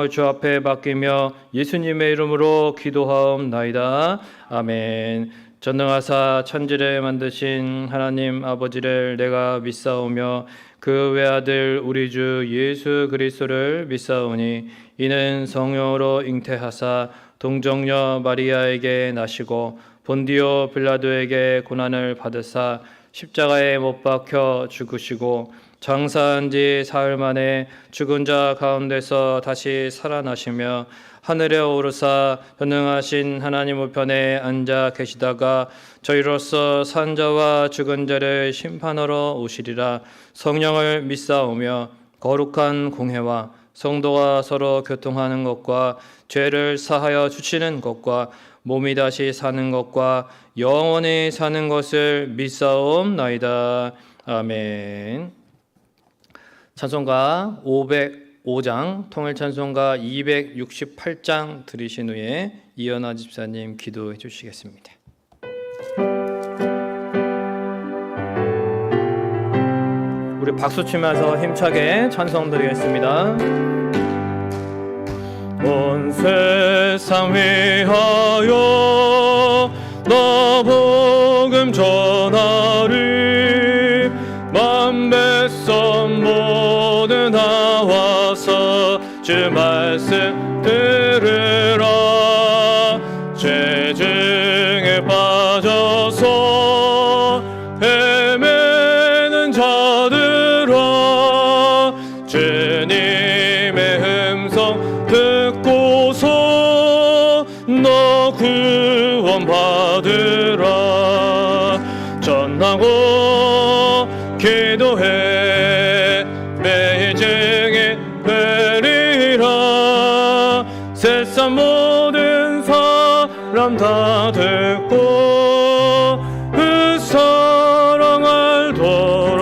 영광을 주 앞에 맡기며 예수님의 이름으로 기도하옵나이다. 아멘. 전능하사 천지를 만드신 하나님 아버지를 내가 믿사오며 그 외아들 우리 주 예수 그리스도를 믿사오니 이는 성령으로 잉태하사 동정녀 마리아에게 나시고 본디오 빌라도에게 고난을 받으사 십자가에 못 박혀 죽으시고 장사한 지 사흘 만에 죽은 자 가운데서 다시 살아나시며 하늘에 오르사 전능하신 하나님 우편에 앉아 계시다가 저희로서 산 자와 죽은 자를 심판하러 오시리라. 성령을 믿사오며 거룩한 공회와 성도가 서로 교통하는 것과 죄를 사하여 주시는 것과 몸이 다시 사는 것과 영원히 사는 것을 믿사옵나이다. 아멘. 찬송가 505장, 통일찬송가 268장 들으신 후에 이연아 집사님 기도해 주시겠습니다. 우리 박수 치면서 힘차게 찬송 드리겠습니다. 온 세상 위하여 나 복음 전하리 만백성 모두 나와서 주 말씀 들으라. 죄 중에 빠져서 헤매는 자들아 주님의 음성 듣고서 너 구원 받으라. 전하고 기도해 매일 증인 되리라. 세상 모든 사람 다 듣고 그 사랑 알도록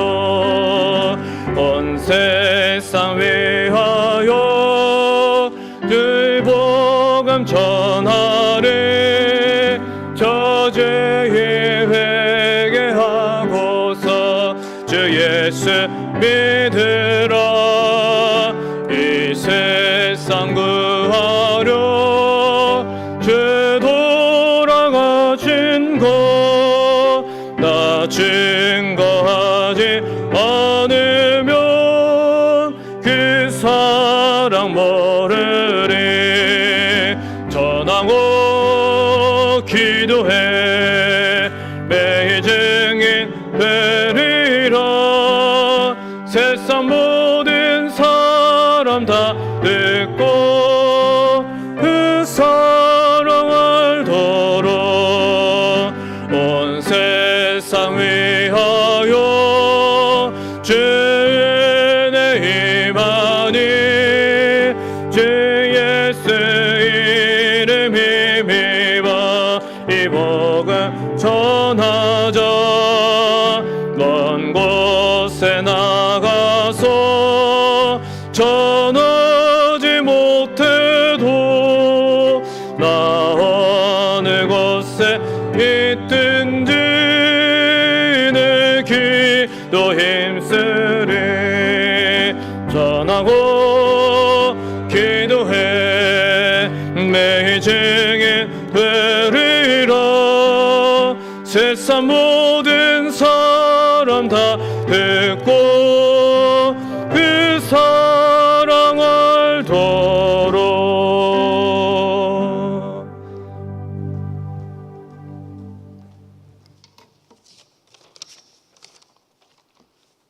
온 세상 위하여 늘 복음 전하리. 저죄의 회개하고서 주 예수 믿으라. 이 세상 구하려 주 돌아가신 것 나 증거하지 않으면 그 사랑 모르리. 전하고 기도해 매일 증인 되리라. 세상 모든 사람 다 듣고 그 사랑 알도록 온 세상 위하여 주의 임하니 주 예수 이름 힘입어 이 복음 전하자. 먼 곳에 나가서 전하지 못해도 나 어느 곳에 있든지 내 기도 힘쓰리. 전하고 기도해 매일 증인 되리라. 세상 모든 사람 다 듣고 그 사랑 알도록.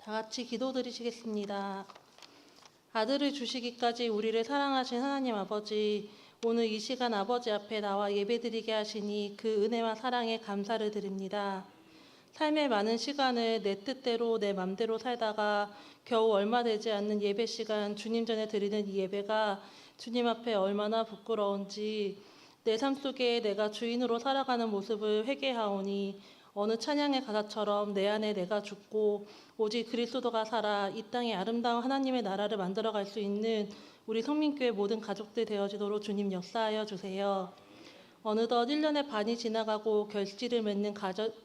다 같이 기도드리시겠습니다. 아들을 주시기까지 우리를 사랑하신 하나님 아버지, 오늘 이 시간 아버지 앞에 나와 예배드리게 하시니 그 은혜와 사랑에 감사를 드립니다. 삶의 많은 시간을 내 뜻대로 내 맘대로 살다가 겨우 얼마 되지 않는 예배 시간 주님 전에 드리는 이 예배가 주님 앞에 얼마나 부끄러운지 내 삶 속에 내가 주인으로 살아가는 모습을 회개하오니 어느 찬양의 가사처럼 내 안에 내가 죽고 오직 그리스도가 살아 이 땅에 아름다운 하나님의 나라를 만들어갈 수 있는 우리 성민교회 모든 가족들 되어지도록 주님 역사하여 주세요. 어느덧 1년의 반이 지나가고 결실을 맺는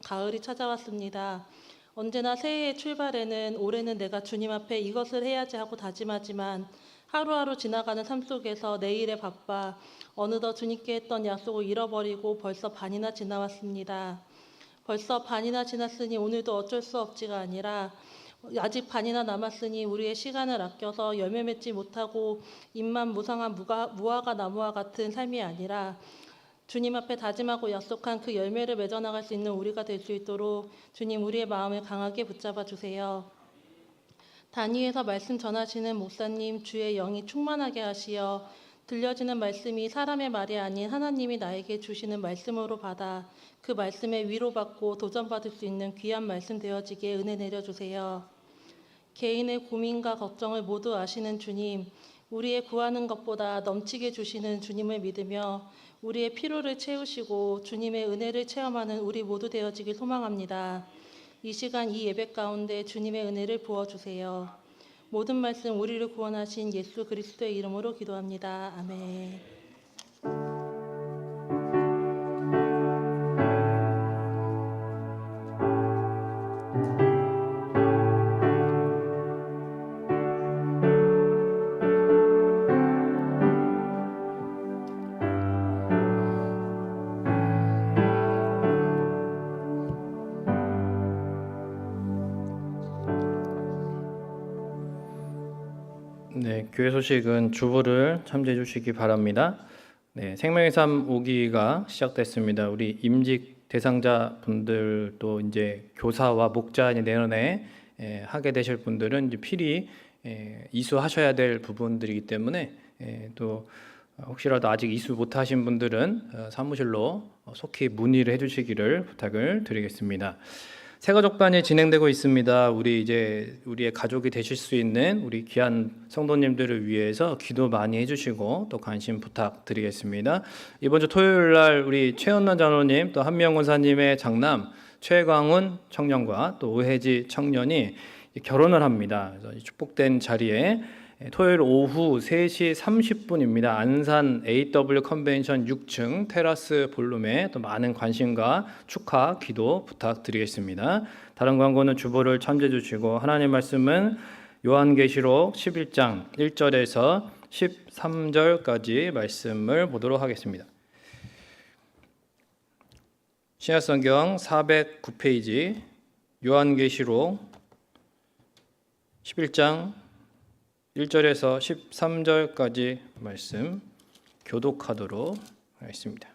가을이 찾아왔습니다. 언제나 새해의 출발에는 올해는 내가 주님 앞에 이것을 해야지 하고 다짐하지만 하루하루 지나가는 삶 속에서 내일에 바빠 어느덧 주님께 했던 약속을 잃어버리고 벌써 반이나 지나왔습니다. 벌써 반이나 지났으니 오늘도 어쩔 수 없지가 아니라 아직 반이나 남았으니 우리의 시간을 아껴서 열매 맺지 못하고 잎만 무성한 무화과 나무와 같은 삶이 아니라 주님 앞에 다짐하고 약속한 그 열매를 맺어나갈 수 있는 우리가 될 수 있도록 주님 우리의 마음을 강하게 붙잡아 주세요. 단위에서 말씀 전하시는 목사님 주의 영이 충만하게 하시어 들려지는 말씀이 사람의 말이 아닌 하나님이 나에게 주시는 말씀으로 받아 그 말씀에 위로받고 도전받을 수 있는 귀한 말씀 되어지게 은혜 내려주세요. 개인의 고민과 걱정을 모두 아시는 주님, 우리의 구하는 것보다 넘치게 주시는 주님을 믿으며 우리의 필요를 채우시고 주님의 은혜를 체험하는 우리 모두 되어지길 소망합니다. 이 시간 이 예배 가운데 주님의 은혜를 부어주세요. 모든 말씀 우리를 구원하신 예수 그리스도의 이름으로 기도합니다. 아멘. 네, 교회 소식은 주보를 참조해 주시기 바랍니다. 네, 생명의 삶 5기가 시작됐습니다. 우리 임직 대상자 분들도 이제 교사와 목자 내년에 하게 되실 분들은 이제 필히 이수하셔야 될 부분들이기 때문에 또 혹시라도 아직 이수 못하신 분들은 사무실로 속히 문의를 해주시기를 부탁을 드리겠습니다. 새가족반이 진행되고 있습니다. 우리의 가족이 되실 수 있는 우리 귀한 성도님들을 위해서 기도 많이 해주시고 또 관심 부탁드리겠습니다. 이번 주 토요일 날 우리 최은란 장로님 또 한미영 권사님의 장남 최광훈 청년과 또 오혜지 청년이 결혼을 합니다. 그래서 축복된 자리에 토요일 오후 3시 30분입니다. 안산 AW 컨벤션 6층 테라스 볼룸에 또 많은 관심과 축하, 기도 부탁드리겠습니다. 다른 광고는 주보를 참조해 주시고 하나님 말씀은 요한계시록 11장 1절에서 13절까지 말씀을 보도록 하겠습니다. 신약성경 409페이지 요한계시록 11장 1절에서 13절까지 말씀 교독하도록 하겠습니다.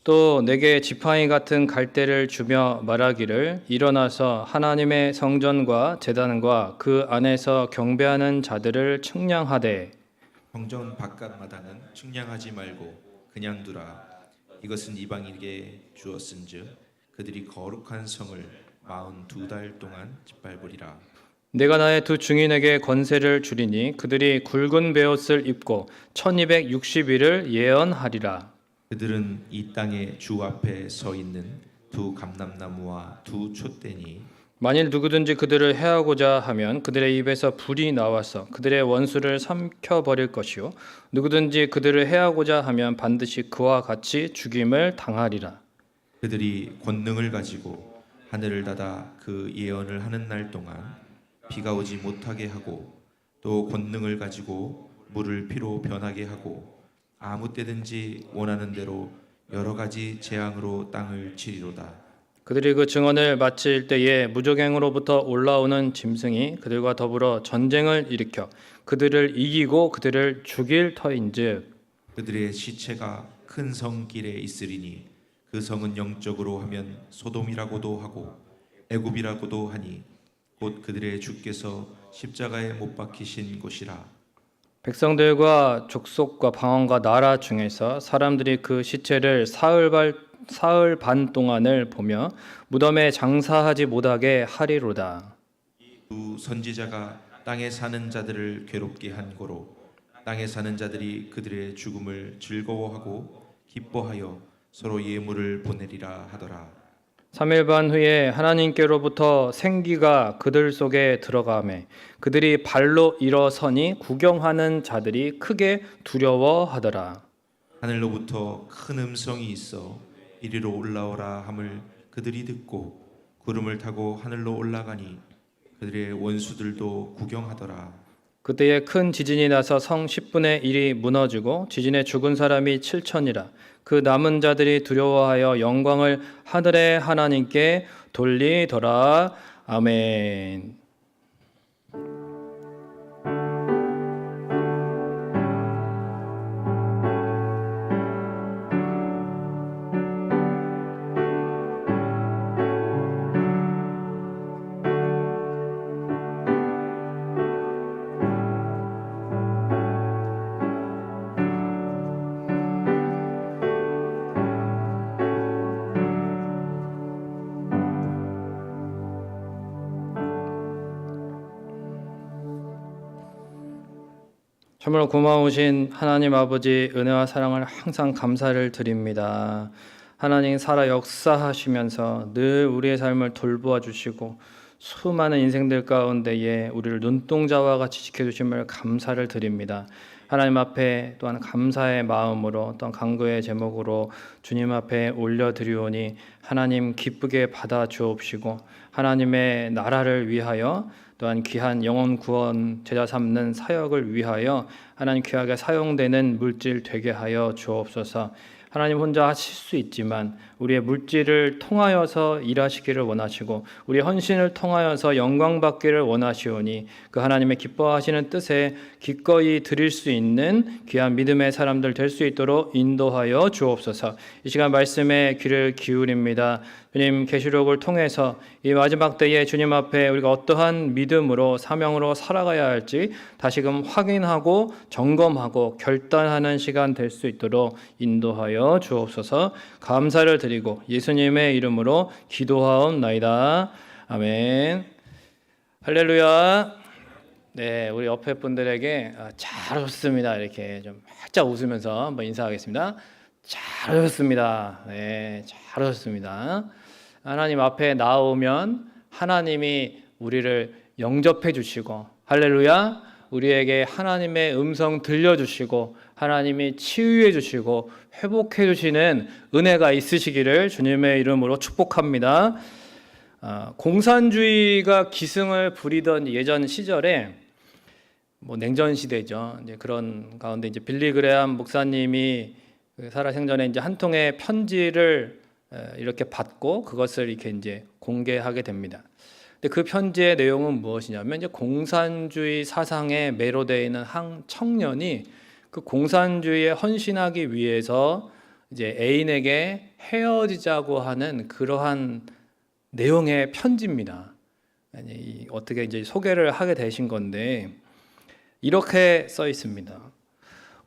또 내게 지팡이 같은 갈대를 주며 말하기를 일어나서 하나님의 성전과 제단과 그 안에서 경배하는 자들을 측량하되 성전 바깥 마당은 측량하지 말고 그냥 두라. 이것은 이방인에게 주었은즉 그들이 거룩한 성을 42달 동안 짓밟으리라. 내가 나의 두 증인에게 권세를 주리니 그들이 굵은 베옷을 입고 1260일을 예언하리라. 그들은 이 땅의 주 앞에 서 있는 두 감람나무와 두 촛대니 만일 누구든지 그들을 해하고자 하면 그들의 입에서 불이 나와서 그들의 원수를 삼켜버릴 것이요 누구든지 그들을 해하고자 하면 반드시 그와 같이 죽임을 당하리라. 그들이 권능을 가지고 하늘을 닫아 그 예언을 하는 날 동안 비가 오지 못하게 하고 또 권능을 가지고 물을 피로 변하게 하고 아무 때든지 원하는 대로 여러 가지 재앙으로 땅을 치리로다. 그들이 그 증언을 마칠 때에 무적행으로부터 올라오는 짐승이 그들과 더불어 전쟁을 일으켜 그들을 이기고 그들을 죽일 터인즉 그들의 시체가 큰 성 길에 있으리니 그 성은 영적으로 하면 소돔이라고도 하고 애굽이라고도 하니 곧 그들의 주께서 십자가에 못 박히신 곳이라. 백성들과 족속과 방언과 나라 중에서 사람들이 그 시체를 사흘 반 동안을 보며 무덤에 장사하지 못하게 하리로다. 두 선지자가 땅에 사는 자들을 괴롭게 한 고로 땅에 사는 자들이 그들의 죽음을 즐거워하고 기뻐하여 서로 예물을 보내리라 하더라. 3일 반 후에 하나님께로부터 생기가 그들 속에 들어가매 그들이 발로 일어서니 구경하는 자들이 크게 두려워하더라. 하늘로부터 큰 음성이 있어 이리로 올라오라 함을 그들이 듣고 구름을 타고 하늘로 올라가니 그들의 원수들도 구경하더라. 그때에 큰 지진이 나서 성 10분의 1이 무너지고 지진에 죽은 사람이 7천이라. 그 남은 자들이 두려워하여 영광을 하늘의 하나님께 돌리더라. 아멘. 참으로 고마우신 하나님 아버지 은혜와 사랑을 항상 감사를 드립니다. 하나님 살아 역사하시면서 늘 우리의 삶을 돌보아 주시고 수많은 인생들 가운데에 우리를 눈동자와 같이 지켜주심을 감사를 드립니다. 하나님 앞에 또한 감사의 마음으로 또한 간구의 제목으로 주님 앞에 올려드리오니 하나님 기쁘게 받아 주옵시고 하나님의 나라를 위하여 또한 귀한 영혼 구원 제자 삼는 사역을 위하여 하나님 귀하게 사용되는 물질 되게 하여 주옵소서. 하나님 혼자 하실 수 있지만 우리의 물질을 통하여서 일하시기를 원하시고 우리의 헌신을 통하여서 영광 받기를 원하시오니 그 하나님의 기뻐하시는 뜻에 기꺼이 드릴 수 있는 귀한 믿음의 사람들 될 수 있도록 인도하여 주옵소서. 이 시간 말씀에 귀를 기울입니다. 주님 계시록을 통해서 이 마지막 때에 주님 앞에 우리가 어떠한 믿음으로 사명으로 살아가야 할지 다시금 확인하고 점검하고 결단하는 시간 될 수 있도록 인도하여 주옵소서. 감사를 드리고 예수님의 이름으로 기도하옵나이다. 아멘. 할렐루야. 네, 우리 옆에 분들에게 잘 오셨습니다. 이렇게 좀 활짝 웃으면서 한번 인사하겠습니다. 잘 오셨습니다. 네, 잘 오셨습니다. 하나님 앞에 나오면 하나님이 우리를 영접해 주시고 할렐루야 우리에게 하나님의 음성 들려주시고 하나님이 치유해 주시고 회복해 주시는 은혜가 있으시기를 주님의 이름으로 축복합니다. 공산주의가 기승을 부리던 예전 시절에 냉전 시대죠. 이제 그런 가운데 이제 빌리 그레함 목사님이 살아생전에 이제 한 통의 편지를 이렇게 받고 그것을 이렇게 이제 공개하게 됩니다. 근데 그 편지의 내용은 무엇이냐면 이제 공산주의 사상에 매료되어 있는 한 청년이 그 공산주의에 헌신하기 위해서 이제 애인에게 헤어지자고 하는 그러한 내용의 편지입니다. 어떻게 이제 소개를 하게 되신 건데 이렇게 써 있습니다.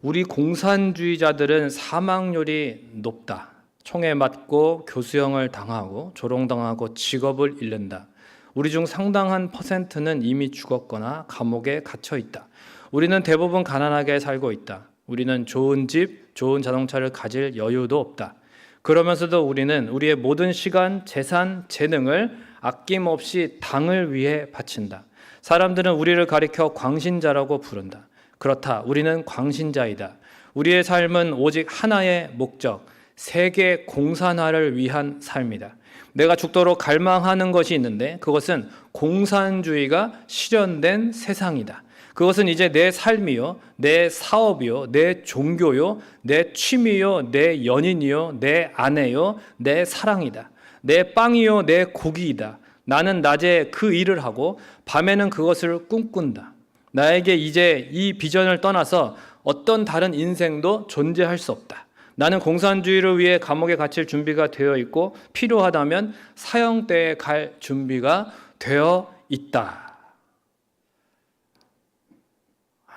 우리 공산주의자들은 사망률이 높다. 총에 맞고 교수형을 당하고 조롱당하고 직업을 잃는다. 우리 중 상당한 퍼센트는 이미 죽었거나 감옥에 갇혀 있다. 우리는 대부분 가난하게 살고 있다. 우리는 좋은 집, 좋은 자동차를 가질 여유도 없다. 그러면서도 우리는 우리의 모든 시간, 재산, 재능을 아낌없이 당을 위해 바친다. 사람들은 우리를 가리켜 광신자라고 부른다. 그렇다. 우리는 광신자이다. 우리의 삶은 오직 하나의 목적, 세계 공산화를 위한 삶이다. 내가 죽도록 갈망하는 것이 있는데 그것은 공산주의가 실현된 세상이다. 그것은 이제 내 삶이요, 내 사업이요, 내 종교요, 내 취미요, 내 연인이요, 내 아내요, 내 사랑이다. 내 빵이요, 내 고기이다. 나는 낮에 그 일을 하고 밤에는 그것을 꿈꾼다. 나에게 이제 이 비전을 떠나서 어떤 다른 인생도 존재할 수 없다. 나는 공산주의를 위해 감옥에 갇힐 준비가 되어 있고 필요하다면 사형대에 갈 준비가 되어 있다.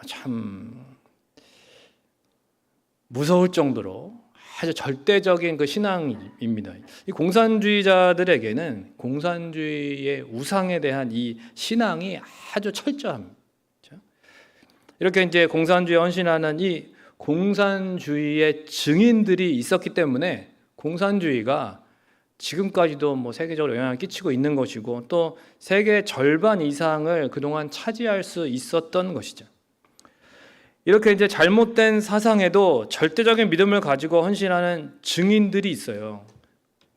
참 무서울 정도로 아주 절대적인 그 신앙입니다. 이 공산주의자들에게는 공산주의의 우상에 대한 이 신앙이 아주 철저합니다. 이렇게 이제 공산주의에 헌신하는 이 공산주의의 증인들이 있었기 때문에 공산주의가 지금까지도 세계적으로 영향을 끼치고 있는 것이고 또 세계 절반 이상을 그동안 차지할 수 있었던 것이죠. 이렇게 이제 잘못된 사상에도 절대적인 믿음을 가지고 헌신하는 증인들이 있어요.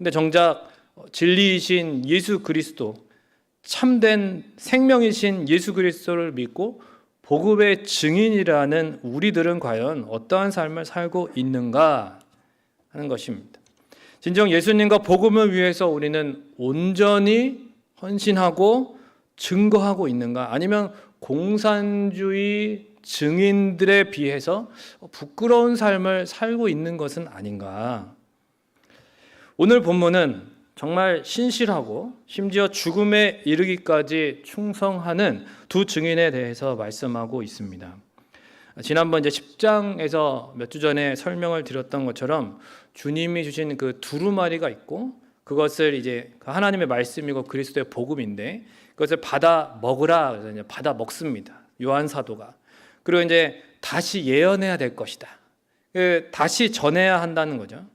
근데 정작 진리이신 예수 그리스도, 참된 생명이신 예수 그리스도를 믿고 복음의 증인이라는 우리들은 과연 어떠한 삶을 살고 있는가 하는 것입니다. 진정 예수님과 복음을 위해서 우리는 온전히 헌신하고 증거하고 있는가? 아니면 공산주의 증인들에 비해서 부끄러운 삶을 살고 있는 것은 아닌가? 오늘 본문은 정말 신실하고 심지어 죽음에 이르기까지 충성하는 두 증인에 대해서 말씀하고 있습니다. 지난번 이제 10장에서 몇 주 전에 설명을 드렸던 것처럼 주님이 주신 그 두루마리가 있고 그것을 이제 하나님의 말씀이고 그리스도의 복음인데 그것을 받아 먹으라 그래서 이제 받아 먹습니다. 요한 사도가. 그리고 이제 다시 예언해야 될 것이다. 다시 전해야 한다는 거죠.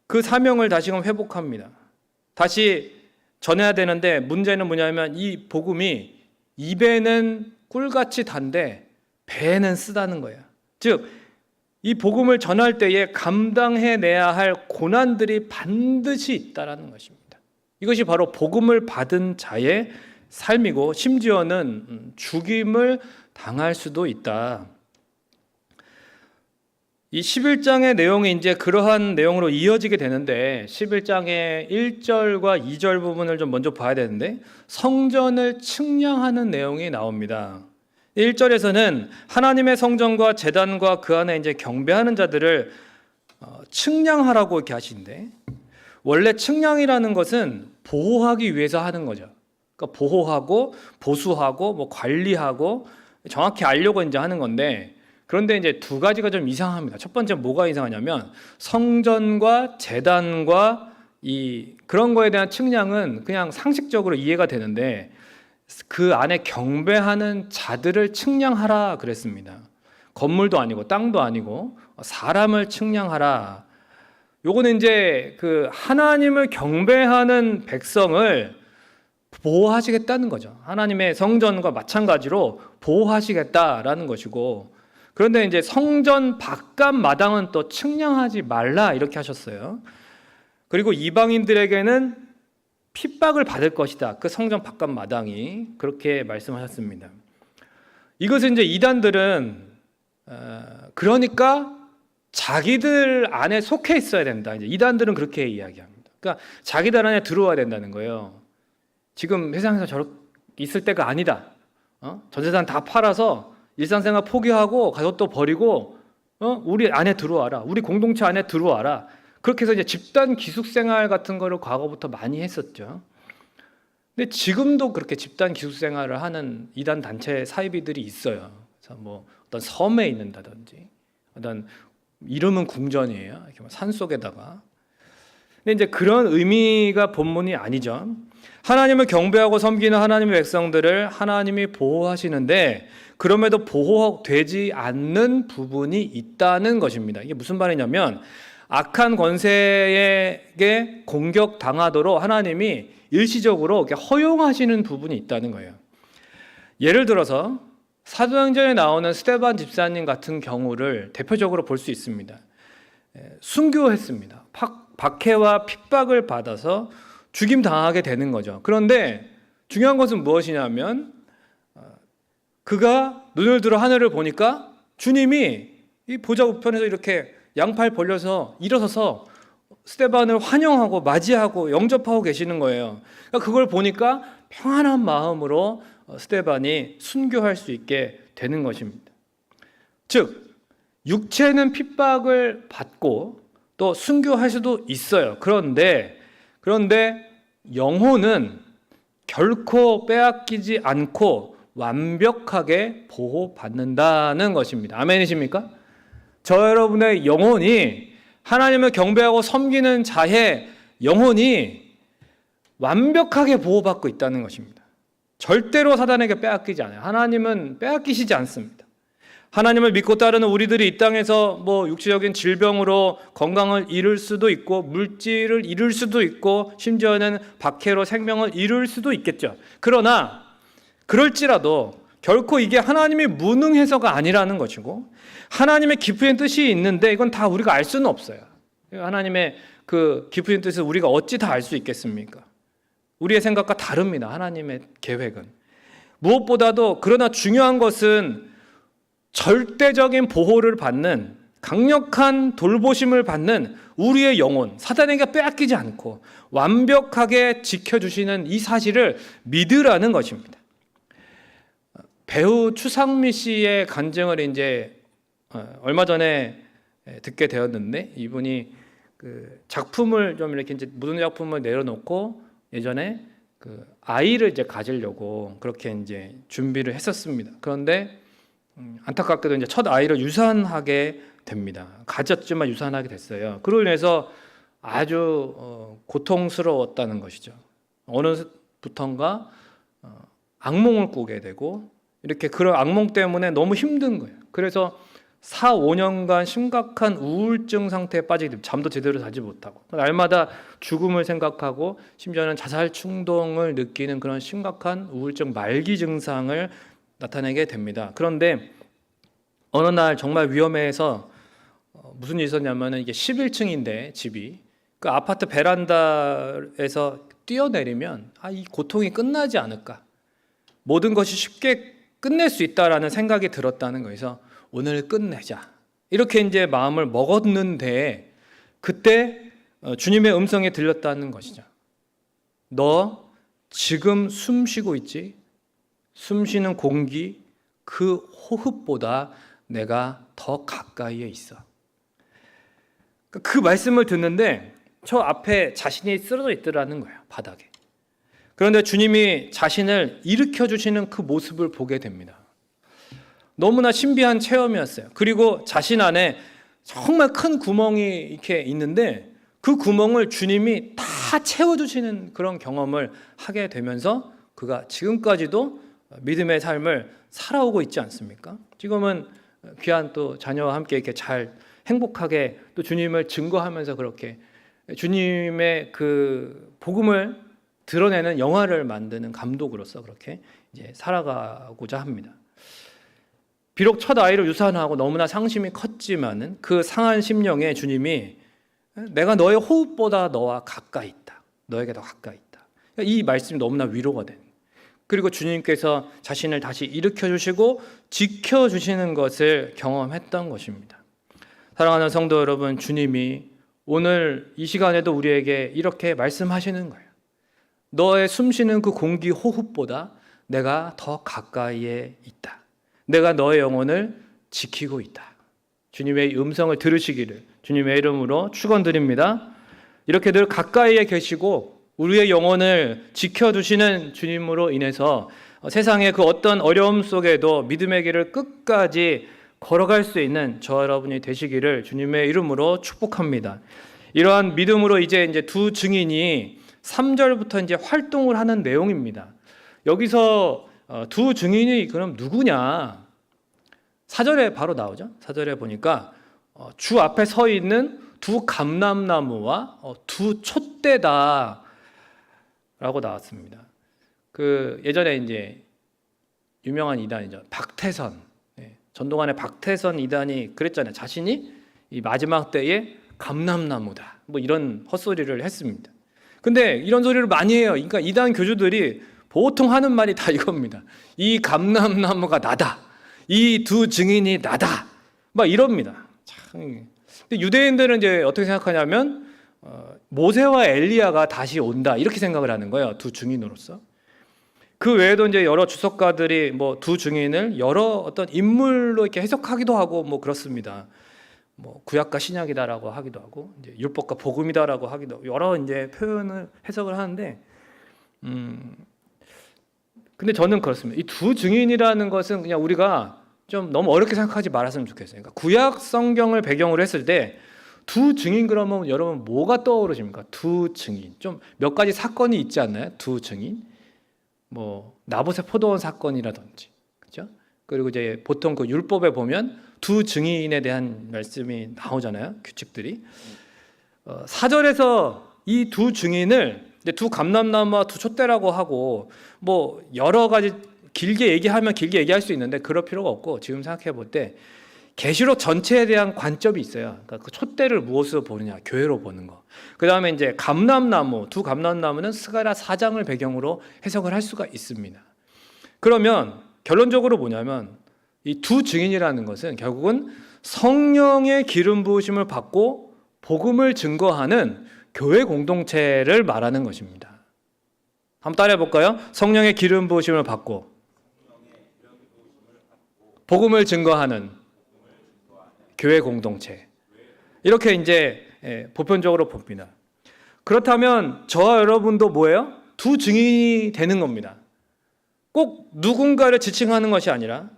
그 사명을 다시금 회복합니다. 다시 전해야 되는데 문제는 뭐냐면 이 복음이 입에는 꿀같이 단데 배에는 쓰다는 거예요. 즉, 이 복음을 전할 때에 감당해내야 할 고난들이 반드시 있다라는 것입니다. 이것이 바로 복음을 받은 자의 삶이고 심지어는 죽임을 당할 수도 있다. 이 11장의 내용이 이제 그러한 내용으로 이어지게 되는데 11장의 1절과 2절 부분을 좀 먼저 봐야 되는데 성전을 측량하는 내용이 나옵니다. 1절에서는 하나님의 성전과 제단과 그 안에 이제 경배하는 자들을 측량하라고 이렇게 하시는데 원래 측량이라는 것은 보호하기 위해서 하는 거죠. 그러니까 보호하고 보수하고 뭐 관리하고 정확히 알려고 이제 하는 건데 그런데 이제 두 가지가 좀 이상합니다. 첫 번째 뭐가 이상하냐면 성전과 제단과 그런 거에 대한 측량은 그냥 상식적으로 이해가 되는데 그 안에 경배하는 자들을 측량하라 그랬습니다. 건물도 아니고 땅도 아니고 사람을 측량하라. 요거는 이제 그 하나님을 경배하는 백성을 보호하시겠다는 거죠. 하나님의 성전과 마찬가지로 보호하시겠다라는 것이고 그런데 이제 성전 바깥 마당은 또 측량하지 말라 이렇게 하셨어요. 그리고 이방인들에게는 핍박을 받을 것이다. 그 성전 바깥 마당이 그렇게 말씀하셨습니다. 이것은 이제 이단들은 그러니까 자기들 안에 속해 있어야 된다. 이제 이단들은 그렇게 이야기합니다. 그러니까 자기들 안에 들어와야 된다는 거예요. 지금 세상에서 저렇게 있을 때가 아니다. 전 재산 다 팔아서 일상생활 포기하고 가족도 버리고 우리 안에 들어와라. 우리 공동체 안에 들어와라. 그렇게 해서 이제 집단 기숙생활 같은 거를 과거부터 많이 했었죠. 근데 지금도 그렇게 집단 기숙생활을 하는 이단 단체 사이비들이 있어요. 그래서 뭐 어떤 섬에 있는다든지 어떤 이름은 궁전이에요. 이렇게 산 속에다가. 근데 이제 그런 의미가 본문이 아니죠. 하나님을 경배하고 섬기는 하나님의 백성들을 하나님이 보호하시는데 그럼에도 보호되지 않는 부분이 있다는 것입니다. 이게 무슨 말이냐면 악한 권세에게 공격당하도록 하나님이 일시적으로 이렇게 허용하시는 부분이 있다는 거예요. 예를 들어서 사도행전에 나오는 스데반 집사님 같은 경우를 대표적으로 볼 수 있습니다. 순교했습니다. 박해와 핍박을 받아서 죽임당하게 되는 거죠. 그런데 중요한 것은 무엇이냐면 그가 눈을 들어 하늘을 보니까 주님이 이 보좌 우편에서 이렇게 양팔 벌려서 일어서서 스데반을 환영하고 맞이하고 영접하고 계시는 거예요. 그러니까 그걸 보니까 평안한 마음으로 스데반이 순교할 수 있게 되는 것입니다. 즉 육체는 핍박을 받고 또 순교할 수도 있어요. 그런데 영혼은 결코 빼앗기지 않고 완벽하게 보호받는다는 것입니다. 아멘이십니까? 저 여러분의 영혼이 하나님을 경배하고 섬기는 자의 영혼이 완벽하게 보호받고 있다는 것입니다. 절대로 사단에게 빼앗기지 않아요. 하나님은 빼앗기시지 않습니다. 하나님을 믿고 따르는 우리들이 이 땅에서 뭐 육체적인 질병으로 건강을 잃을 수도 있고 물질을 잃을 수도 있고 심지어는 박해로 생명을 잃을 수도 있겠죠. 그러나 그럴지라도 결코 이게 하나님이 무능해서가 아니라는 것이고 하나님의 깊은 뜻이 있는데 이건 다 우리가 알 수는 없어요. 하나님의 그 깊은 뜻을 우리가 어찌 다 알 수 있겠습니까? 우리의 생각과 다릅니다. 하나님의 계획은. 무엇보다도 그러나 중요한 것은 절대적인 보호를 받는, 강력한 돌보심을 받는 우리의 영혼, 사단에게 빼앗기지 않고 완벽하게 지켜주시는 이 사실을 믿으라는 것입니다. 배우 추상미 씨의 간증을 이제 얼마 전에 듣게 되었는데, 이분이 그 작품을 좀 이렇게 이제 무슨 작품을 내려놓고 예전에 그 아이를 이제 가지려고 그렇게 이제 준비를 했었습니다. 그런데 안타깝게도 이제 첫 아이를 유산하게 됩니다. 가졌지만 유산하게 됐어요. 그로 인해서 아주 고통스러웠다는 것이죠. 어느부턴가 악몽을 꾸게 되고, 이렇게 그런 악몽 때문에 너무 힘든 거예요. 그래서 4, 5년간 심각한 우울증 상태에 빠지게 됩니다. 잠도 제대로 자지 못하고 날마다 죽음을 생각하고 심지어는 자살 충동을 느끼는 그런 심각한 우울증 말기 증상을 나타내게 됩니다. 그런데 어느 날 정말 위험해서 무슨 일이 있었냐면은, 이게 11층인데 집이, 그 아파트 베란다에서 뛰어내리면 이 고통이 끝나지 않을까, 모든 것이 쉽게 끝낼 수 있다라는 생각이 들었다는 거에서 오늘 끝내자, 이렇게 이제 마음을 먹었는데, 그때 주님의 음성이 들렸다는 것이죠. 너 지금 숨 쉬고 있지? 숨 쉬는 공기, 그 호흡보다 내가 더 가까이에 있어. 그 말씀을 듣는데 저 앞에 자신이 쓰러져 있더라는 거예요, 바닥에. 그런데 주님이 자신을 일으켜 주시는 그 모습을 보게 됩니다. 너무나 신비한 체험이었어요. 그리고 자신 안에 정말 큰 구멍이 이렇게 있는데 그 구멍을 주님이 다 채워주시는 그런 경험을 하게 되면서 그가 지금까지도 믿음의 삶을 살아오고 있지 않습니까? 지금은 귀한 또 자녀와 함께 이렇게 잘 행복하게 또 주님을 증거하면서 그렇게 주님의 그 복음을 드러내는 영화를 만드는 감독으로서 그렇게 이제 살아가고자 합니다. 비록 첫 아이를 유산하고 너무나 상심이 컸지만은 그 상한 심령에 주님이 내가 너의 호흡보다 너와 가까이 있다. 너에게 더 가까이 있다. 이 말씀이 너무나 위로가 된. 그리고 주님께서 자신을 다시 일으켜 주시고 지켜 주시는 것을 경험했던 것입니다. 사랑하는 성도 여러분, 주님이 오늘 이 시간에도 우리에게 이렇게 말씀하시는 거예요. 너의 숨쉬는 그 공기 호흡보다 내가 더 가까이에 있다. 내가 너의 영혼을 지키고 있다. 주님의 음성을 들으시기를 주님의 이름으로 축원드립니다. 이렇게 늘 가까이에 계시고 우리의 영혼을 지켜주시는 주님으로 인해서 세상의 그 어떤 어려움 속에도 믿음의 길을 끝까지 걸어갈 수 있는 저 여러분이 되시기를 주님의 이름으로 축복합니다. 이러한 믿음으로 이제 두 증인이 3절부터 이제 활동을 하는 내용입니다. 여기서 두 증인이 그럼 누구냐? 4절에 바로 나오죠. 4절에 보니까 주 앞에 서 있는 두 감람나무와 두 촛대다 라고 나왔습니다. 그 예전에 이제 유명한 이단이죠. 박태선. 전동환의 박태선 이단이 그랬잖아요. 자신이 이 마지막 때에 감람나무다. 뭐 이런 헛소리를 했습니다. 근데 이런 소리를 많이 해요. 그러니까 이단 교주들이 보통 하는 말이 다 이겁니다. 이 감람나무가 나다. 이 두 증인이 나다. 막 이럽니다. 참. 근데 유대인들은 이제 어떻게 생각하냐면 모세와 엘리야가 다시 온다. 이렇게 생각을 하는 거예요. 두 증인으로서. 그 외에도 이제 여러 주석가들이 뭐 두 증인을 여러 어떤 인물로 이렇게 해석하기도 하고 뭐 그렇습니다. 뭐 구약과 신약이다라고 하기도 하고 이제 율법과 복음이다라고 하기도 하고 여러 이제 표현을 해석을 하는데 근데 저는 그렇습니다. 이 두 증인이라는 것은 그냥 우리가 좀 너무 어렵게 생각하지 말았으면 좋겠어요. 그러니까 구약 성경을 배경으로 했을 때 두 증인 그러면 여러분 뭐가 떠오르십니까? 두 증인. 좀 몇 가지 사건이 있지 않나요? 두 증인. 뭐 나봇의 포도원 사건이라든지. 그렇죠? 그리고 이제 보통 그 율법에 보면 두 증인에 대한 말씀이 나오잖아요. 규칙들이. 4절에서 이 두 증인을 두 감람나무와 두 촛대라고 하고 뭐 여러 가지 길게 얘기하면 길게 얘기할 수 있는데 그럴 필요가 없고 지금 생각해 볼 때 계시록 전체에 대한 관점이 있어요. 그러니까 그 촛대를 무엇으로 보느냐, 교회로 보는 거. 그 다음에 이제 감람나무, 두 감람나무는 스가랴 4장을 배경으로 해석을 할 수가 있습니다. 그러면 결론적으로 뭐냐면 이 두 증인이라는 것은 결국은 성령의 기름 부으심을 받고 복음을 증거하는 교회 공동체를 말하는 것입니다. 한번 따라해 볼까요? 성령의 기름 부으심을 받고 복음을 증거하는 교회 공동체. 이렇게 이제 보편적으로 봅니다. 그렇다면 저와 여러분도 뭐예요? 두 증인이 되는 겁니다. 꼭 누군가를 지칭하는 것이 아니라,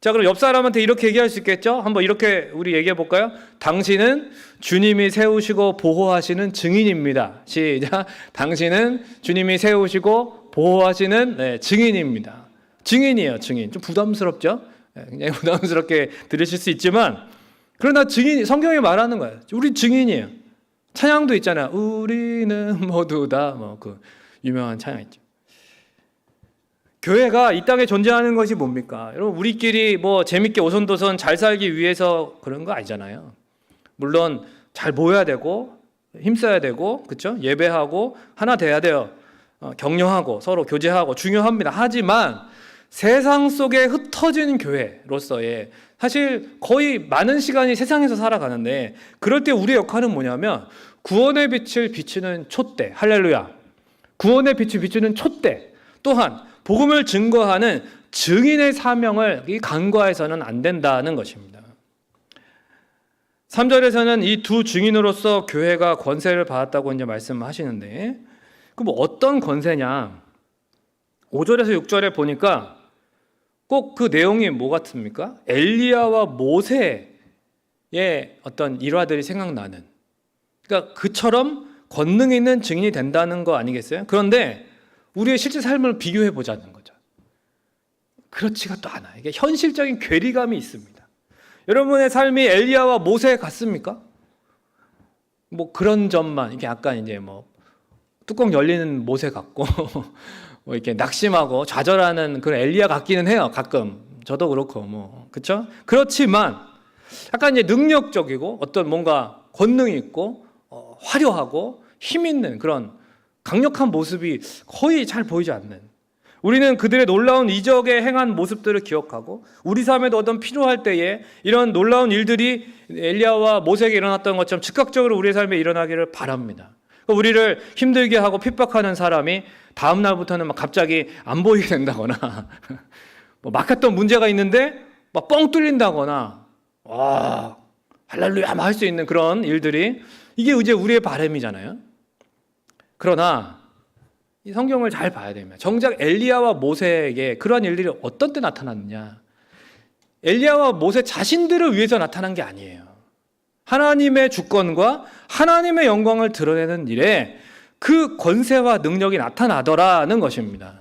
자, 그럼 옆 사람한테 이렇게 얘기할 수 있겠죠? 한번 이렇게 우리 얘기해 볼까요? 당신은 주님이 세우시고 보호하시는 증인입니다. 시작. 당신은 주님이 세우시고 보호하시는 증인입니다. 증인이에요, 증인. 좀 부담스럽죠? 굉장히 부담스럽게 들으실 수 있지만, 그러나 증인, 성경이 말하는 거예요. 우리 증인이에요. 찬양도 있잖아요. 우리는 모두 다 뭐 그 유명한 찬양 있죠. 교회가 이 땅에 존재하는 것이 뭡니까? 여러분, 우리끼리 뭐 재밌게 오손도손 잘 살기 위해서 그런 거 아니잖아요. 물론 잘 모여야 되고 힘써야 되고, 그렇죠? 예배하고 하나 돼야 돼요. 격려하고 서로 교제하고 중요합니다. 하지만 세상 속에 흩어진 교회로서의 사실 거의 많은 시간이 세상에서 살아가는데, 그럴 때 우리의 역할은 뭐냐면 구원의 빛을 비추는 촛대, 할렐루야. 구원의 빛을 비추는 촛대, 또한 복음을 증거하는 증인의 사명을 간과해서는 안 된다는 것입니다. 3절에서는 이 두 증인으로서 교회가 권세를 받았다고 이제 말씀하시는데, 그 뭐 어떤 권세냐? 5절에서 6절에 보니까 꼭 그 내용이 뭐 같습니까? 엘리야와 모세의 어떤 일화들이 생각나는, 그러니까 그처럼 권능 있는 증인이 된다는 거 아니겠어요? 그런데 우리의 실제 삶을 비교해 보자는 거죠. 그렇지가 또 않아요. 이게 현실적인 괴리감이 있습니다. 여러분의 삶이 엘리야와 모세 같습니까? 뭐 그런 점만, 이게 약간 이제 뭐 뚜껑 열리는 모세 같고 뭐 이렇게 낙심하고 좌절하는 그런 엘리야 같기는 해요. 가끔 저도 그렇고 뭐 그렇죠? 그렇지만 약간 이제 능력적이고 어떤 뭔가 권능이 있고 화려하고 힘 있는 그런 강력한 모습이 거의 잘 보이지 않는, 우리는 그들의 놀라운 이적에 행한 모습들을 기억하고 우리 삶에도 어떤 필요할 때에 이런 놀라운 일들이 엘리야와 모세에게 일어났던 것처럼 즉각적으로 우리의 삶에 일어나기를 바랍니다. 우리를 힘들게 하고 핍박하는 사람이 다음 날부터는 막 갑자기 안 보이게 된다거나 뭐 막혔던 문제가 있는데 막 뻥 뚫린다거나, 와 할렐루야 할 수 있는 그런 일들이, 이게 이제 우리의 바람이잖아요. 그러나 이 성경을 잘 봐야 됩니다. 정작 엘리야와 모세에게 그러한 일들이 어떤 때 나타났느냐? 엘리야와 모세 자신들을 위해서 나타난 게 아니에요. 하나님의 주권과 하나님의 영광을 드러내는 일에 그 권세와 능력이 나타나더라는 것입니다.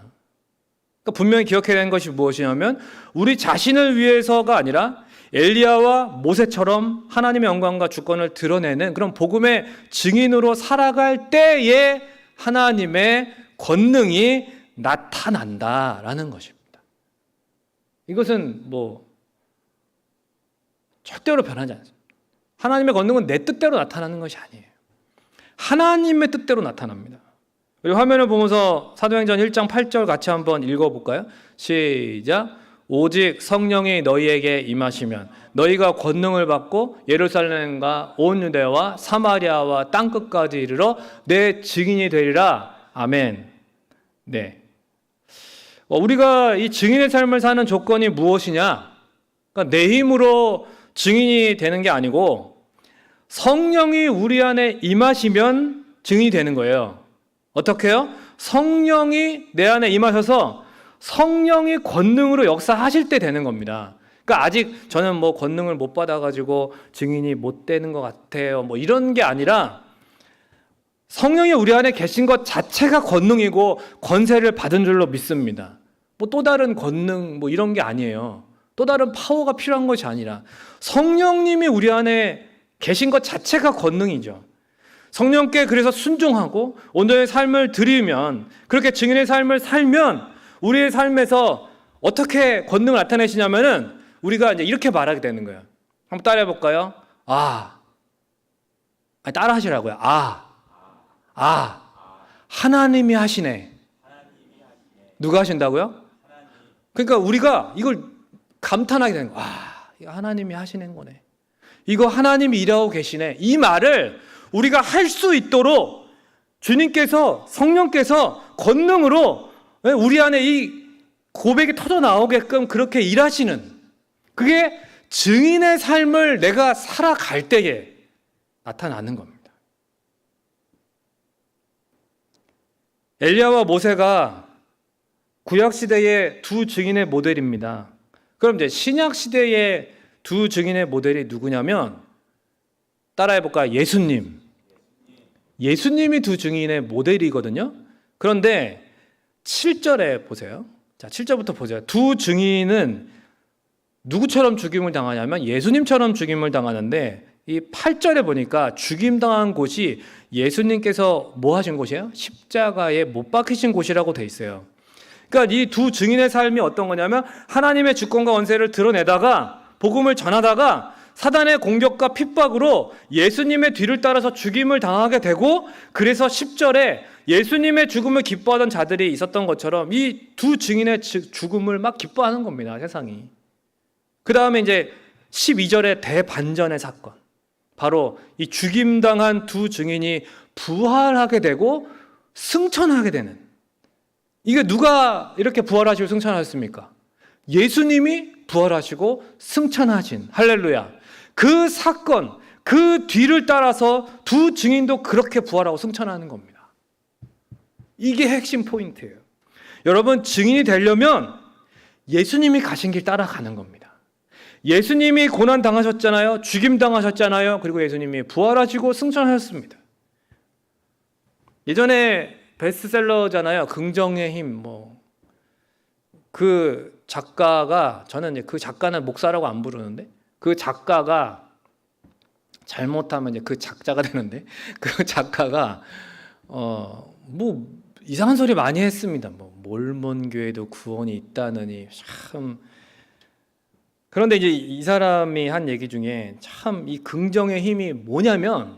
그러니까 분명히 기억해야 되는 것이 무엇이냐면, 우리 자신을 위해서가 아니라 엘리야와 모세처럼 하나님의 영광과 주권을 드러내는 그런 복음의 증인으로 살아갈 때에 하나님의 권능이 나타난다라는 것입니다. 이것은 뭐 절대로 변하지 않습니다. 하나님의 권능은 내 뜻대로 나타나는 것이 아니에요. 하나님의 뜻대로 나타납니다. 우리 화면을 보면서 사도행전 1장 8절 같이 한번 읽어볼까요? 시작. 오직 성령이 너희에게 임하시면 너희가 권능을 받고 예루살렘과 온 유대와 사마리아와 땅끝까지 이르러 내 증인이 되리라. 아멘. 네. 우리가 이 증인의 삶을 사는 조건이 무엇이냐? 그러니까 내 힘으로 증인이 되는 게 아니고 성령이 우리 안에 임하시면 증인이 되는 거예요. 어떻게 해요? 성령이 내 안에 임하셔서 성령이 권능으로 역사하실 때 되는 겁니다. 그러니까 아직 저는 뭐 권능을 못 받아가지고 증인이 못 되는 것 같아요, 뭐 이런 게 아니라 성령이 우리 안에 계신 것 자체가 권능이고 권세를 받은 줄로 믿습니다. 뭐 또 다른 권능 뭐 이런 게 아니에요. 또 다른 파워가 필요한 것이 아니라 성령님이 우리 안에 계신 것 자체가 권능이죠. 성령께 그래서 순종하고 온전히 삶을 드리면, 그렇게 증인의 삶을 살면 우리의 삶에서 어떻게 권능을 나타내시냐면은 우리가 이제 이렇게 말하게 되는 거예요. 한번 따라해 볼까요? 아니, 따라 하시라고요. 하나님이 하시네. 누가 하신다고요? 그러니까 우리가 이걸 감탄하게 되는 거야. 이거 하나님이 하시는 거네. 이거 하나님이 일하고 계시네. 이 말을 우리가 할 수 있도록 주님께서, 성령께서 권능으로 우리 안에 이 고백이 터져 나오게끔 그렇게 일하시는, 그게 증인의 삶을 내가 살아갈 때에 나타나는 겁니다. 엘리야와 모세가 구약시대의 두 증인의 모델입니다. 그럼 이제 신약시대의 두 증인의 모델이 누구냐면, 따라해볼까요? 예수님이 두 증인의 모델이거든요. 그런데 7절에 보세요. 자, 7절부터 보세요. 두 증인은 누구처럼 죽임을 당하냐면 예수님처럼 죽임을 당하는데, 이 8절에 보니까 죽임당한 곳이 예수님께서 뭐 하신 곳이에요? 십자가에 못 박히신 곳이라고 돼 있어요. 그러니까 이 두 증인의 삶이 어떤 거냐면, 하나님의 주권과 원세를 드러내다가 복음을 전하다가 사단의 공격과 핍박으로 예수님의 뒤를 따라서 죽임을 당하게 되고, 그래서 10절에 예수님의 죽음을 기뻐하던 자들이 있었던 것처럼 이 두 증인의 죽음을 막 기뻐하는 겁니다, 세상이. 그 다음에 이제 12절에 대반전의 사건, 바로 이 죽임당한 두 증인이 부활하게 되고 승천하게 되는, 이게 누가 이렇게 부활하시고 승천하셨습니까? 예수님이 부활하시고 승천하신, 할렐루야. 그 사건, 그 뒤를 따라서 두 증인도 그렇게 부활하고 승천하는 겁니다. 이게 핵심 포인트예요. 여러분, 증인이 되려면 예수님이 가신 길 따라가는 겁니다. 예수님이 고난 당하셨잖아요. 죽임 당하셨잖아요. 그리고 예수님이 부활하시고 승천하셨습니다. 예전에 베스트셀러잖아요. 긍정의 힘. 그 작가가, 저는 이제 그 작가는 목사라고 안 부르는데, 그 작가가 잘못하면 이제 그 작자가 되는데, 그 작가가 이상한 소리 많이 했습니다. 몰몬 교회도 구원이 있다느니 참. 그런데 이제 이 사람이 한 얘기 중에 참 이 긍정의 힘이 뭐냐면,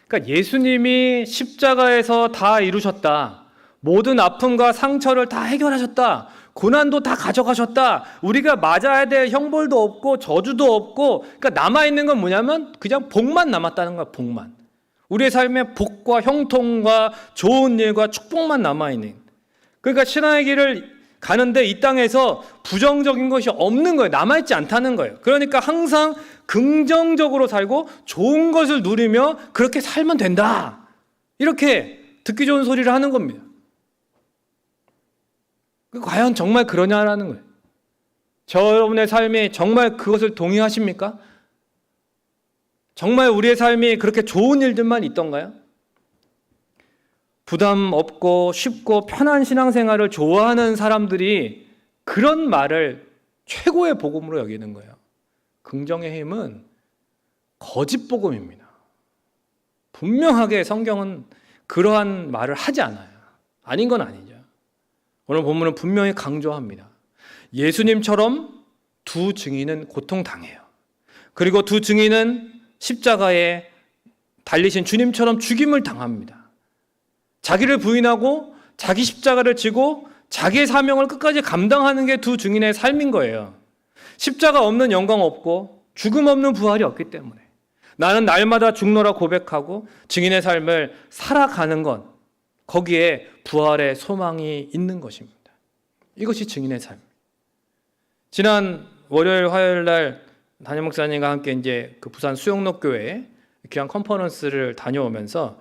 그러니까 예수님이 십자가에서 다 이루셨다. 모든 아픔과 상처를 다 해결하셨다. 고난도 다 가져가셨다. 우리가 맞아야 될 형벌도 없고 저주도 없고, 그러니까 남아있는 건 뭐냐면 그냥 복만 남았다는 거야, 복만. 우리의 삶에 복과 형통과 좋은 일과 축복만 남아있는. 그러니까 신앙의 길을 가는데 이 땅에서 부정적인 것이 없는 거예요. 남아있지 않다는 거예요. 그러니까 항상 긍정적으로 살고 좋은 것을 누리며 그렇게 살면 된다. 이렇게 듣기 좋은 소리를 하는 겁니다. 과연 정말 그러냐라는 거예요. 여러분의 삶이 정말 그것을 동의하십니까? 정말 우리의 삶이 그렇게 좋은 일들만 있던가요? 부담 없고 쉽고 편한 신앙생활을 좋아하는 사람들이 그런 말을 최고의 복음으로 여기는 거예요. 긍정의 힘은 거짓 복음입니다. 분명하게 성경은 그러한 말을 하지 않아요. 아닌 건 아니죠. 오늘 본문은 분명히 강조합니다. 예수님처럼 두 증인은 고통당해요. 그리고 두 증인은 십자가에 달리신 주님처럼 죽임을 당합니다. 자기를 부인하고 자기 십자가를 지고 자기의 사명을 끝까지 감당하는 게 두 증인의 삶인 거예요. 십자가 없는 영광 없고 죽음 없는 부활이 없기 때문에 나는 날마다 죽노라 고백하고 증인의 삶을 살아가는 것, 거기에 부활의 소망이 있는 것입니다. 이것이 증인의 삶. 지난 월요일, 화요일 날 담임 목사님과 함께 이제 그 부산 수영록 교회에 귀한 컨퍼런스를 다녀오면서,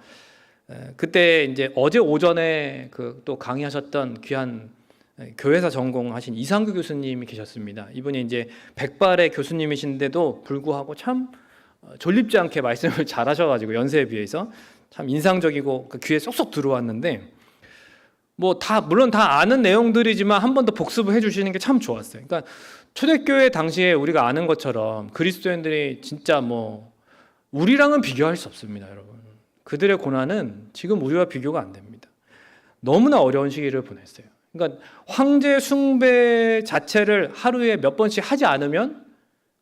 그때 이제 어제 오전에 그 또 강의하셨던 귀한 교회사 전공하신 이상규 교수님이 계셨습니다. 이분이 이제 백발의 교수님이신데도 불구하고 참 졸립지 않게 말씀을 잘하셔가지고 연세에 비해서 참 인상적이고 그 귀에 쏙쏙 들어왔는데, 물론 다 아는 내용들이지만 한 번 더 복습을 해주시는 게 참 좋았어요. 그러니까 초대교회 당시에 우리가 아는 것처럼 그리스도인들이 진짜 우리랑은 비교할 수 없습니다, 여러분. 그들의 고난은 지금 우리와 비교가 안 됩니다. 너무나 어려운 시기를 보냈어요. 그러니까 황제 숭배 자체를 하루에 몇 번씩 하지 않으면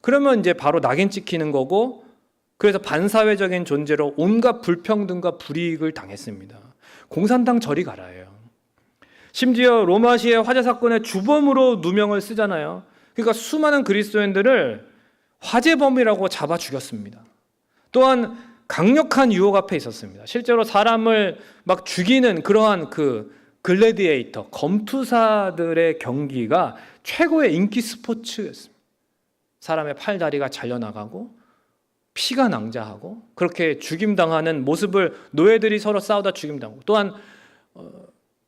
그러면 이제 바로 낙인 찍히는 거고, 그래서 반사회적인 존재로 온갖 불평등과 불이익을 당했습니다. 공산당 저리 가라예요. 심지어 로마시의 화재 사건의 주범으로 누명을 쓰잖아요. 그러니까 수많은 그리스도인들을 화재범이라고 잡아 죽였습니다. 또한 강력한 유혹 앞에 있었습니다. 실제로 사람을 막 죽이는 그러한 그 글래디에이터, 검투사들의 경기가 최고의 인기 스포츠였습니다. 사람의 팔다리가 잘려나가고 피가 낭자하고 그렇게 죽임당하는 모습을 노예들이 서로 싸우다 죽임당하고, 또한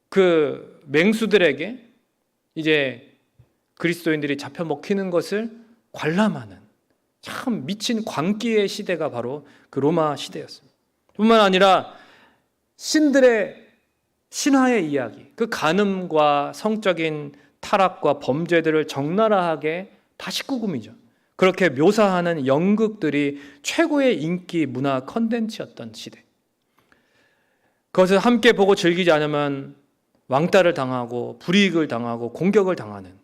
그 맹수들에게 이제 그리스도인들이 잡혀 먹히는 것을 관람하는 참 미친 광기의 시대가 바로 그 로마 시대였습니다. 뿐만 아니라 신들의 신화의 이야기, 그 간음과 성적인 타락과 범죄들을 적나라하게 다 19금이죠. 그렇게 묘사하는 연극들이 최고의 인기 문화 컨텐츠였던 시대. 그것을 함께 보고 즐기지 않으면 왕따를 당하고 불이익을 당하고 공격을 당하는,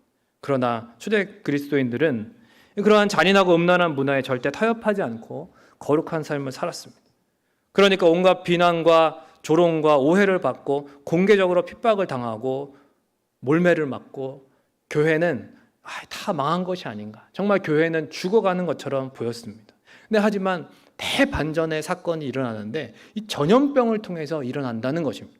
그러나 초대 그리스도인들은 그러한 잔인하고 음란한 문화에 절대 타협하지 않고 거룩한 삶을 살았습니다. 그러니까 온갖 비난과 조롱과 오해를 받고 공개적으로 핍박을 당하고 몰매를 맞고, 교회는 다 망한 것이 아닌가, 정말 교회는 죽어가는 것처럼 보였습니다. 근데 하지만 대반전의 사건이 일어나는데 이 전염병을 통해서 일어난다는 것입니다.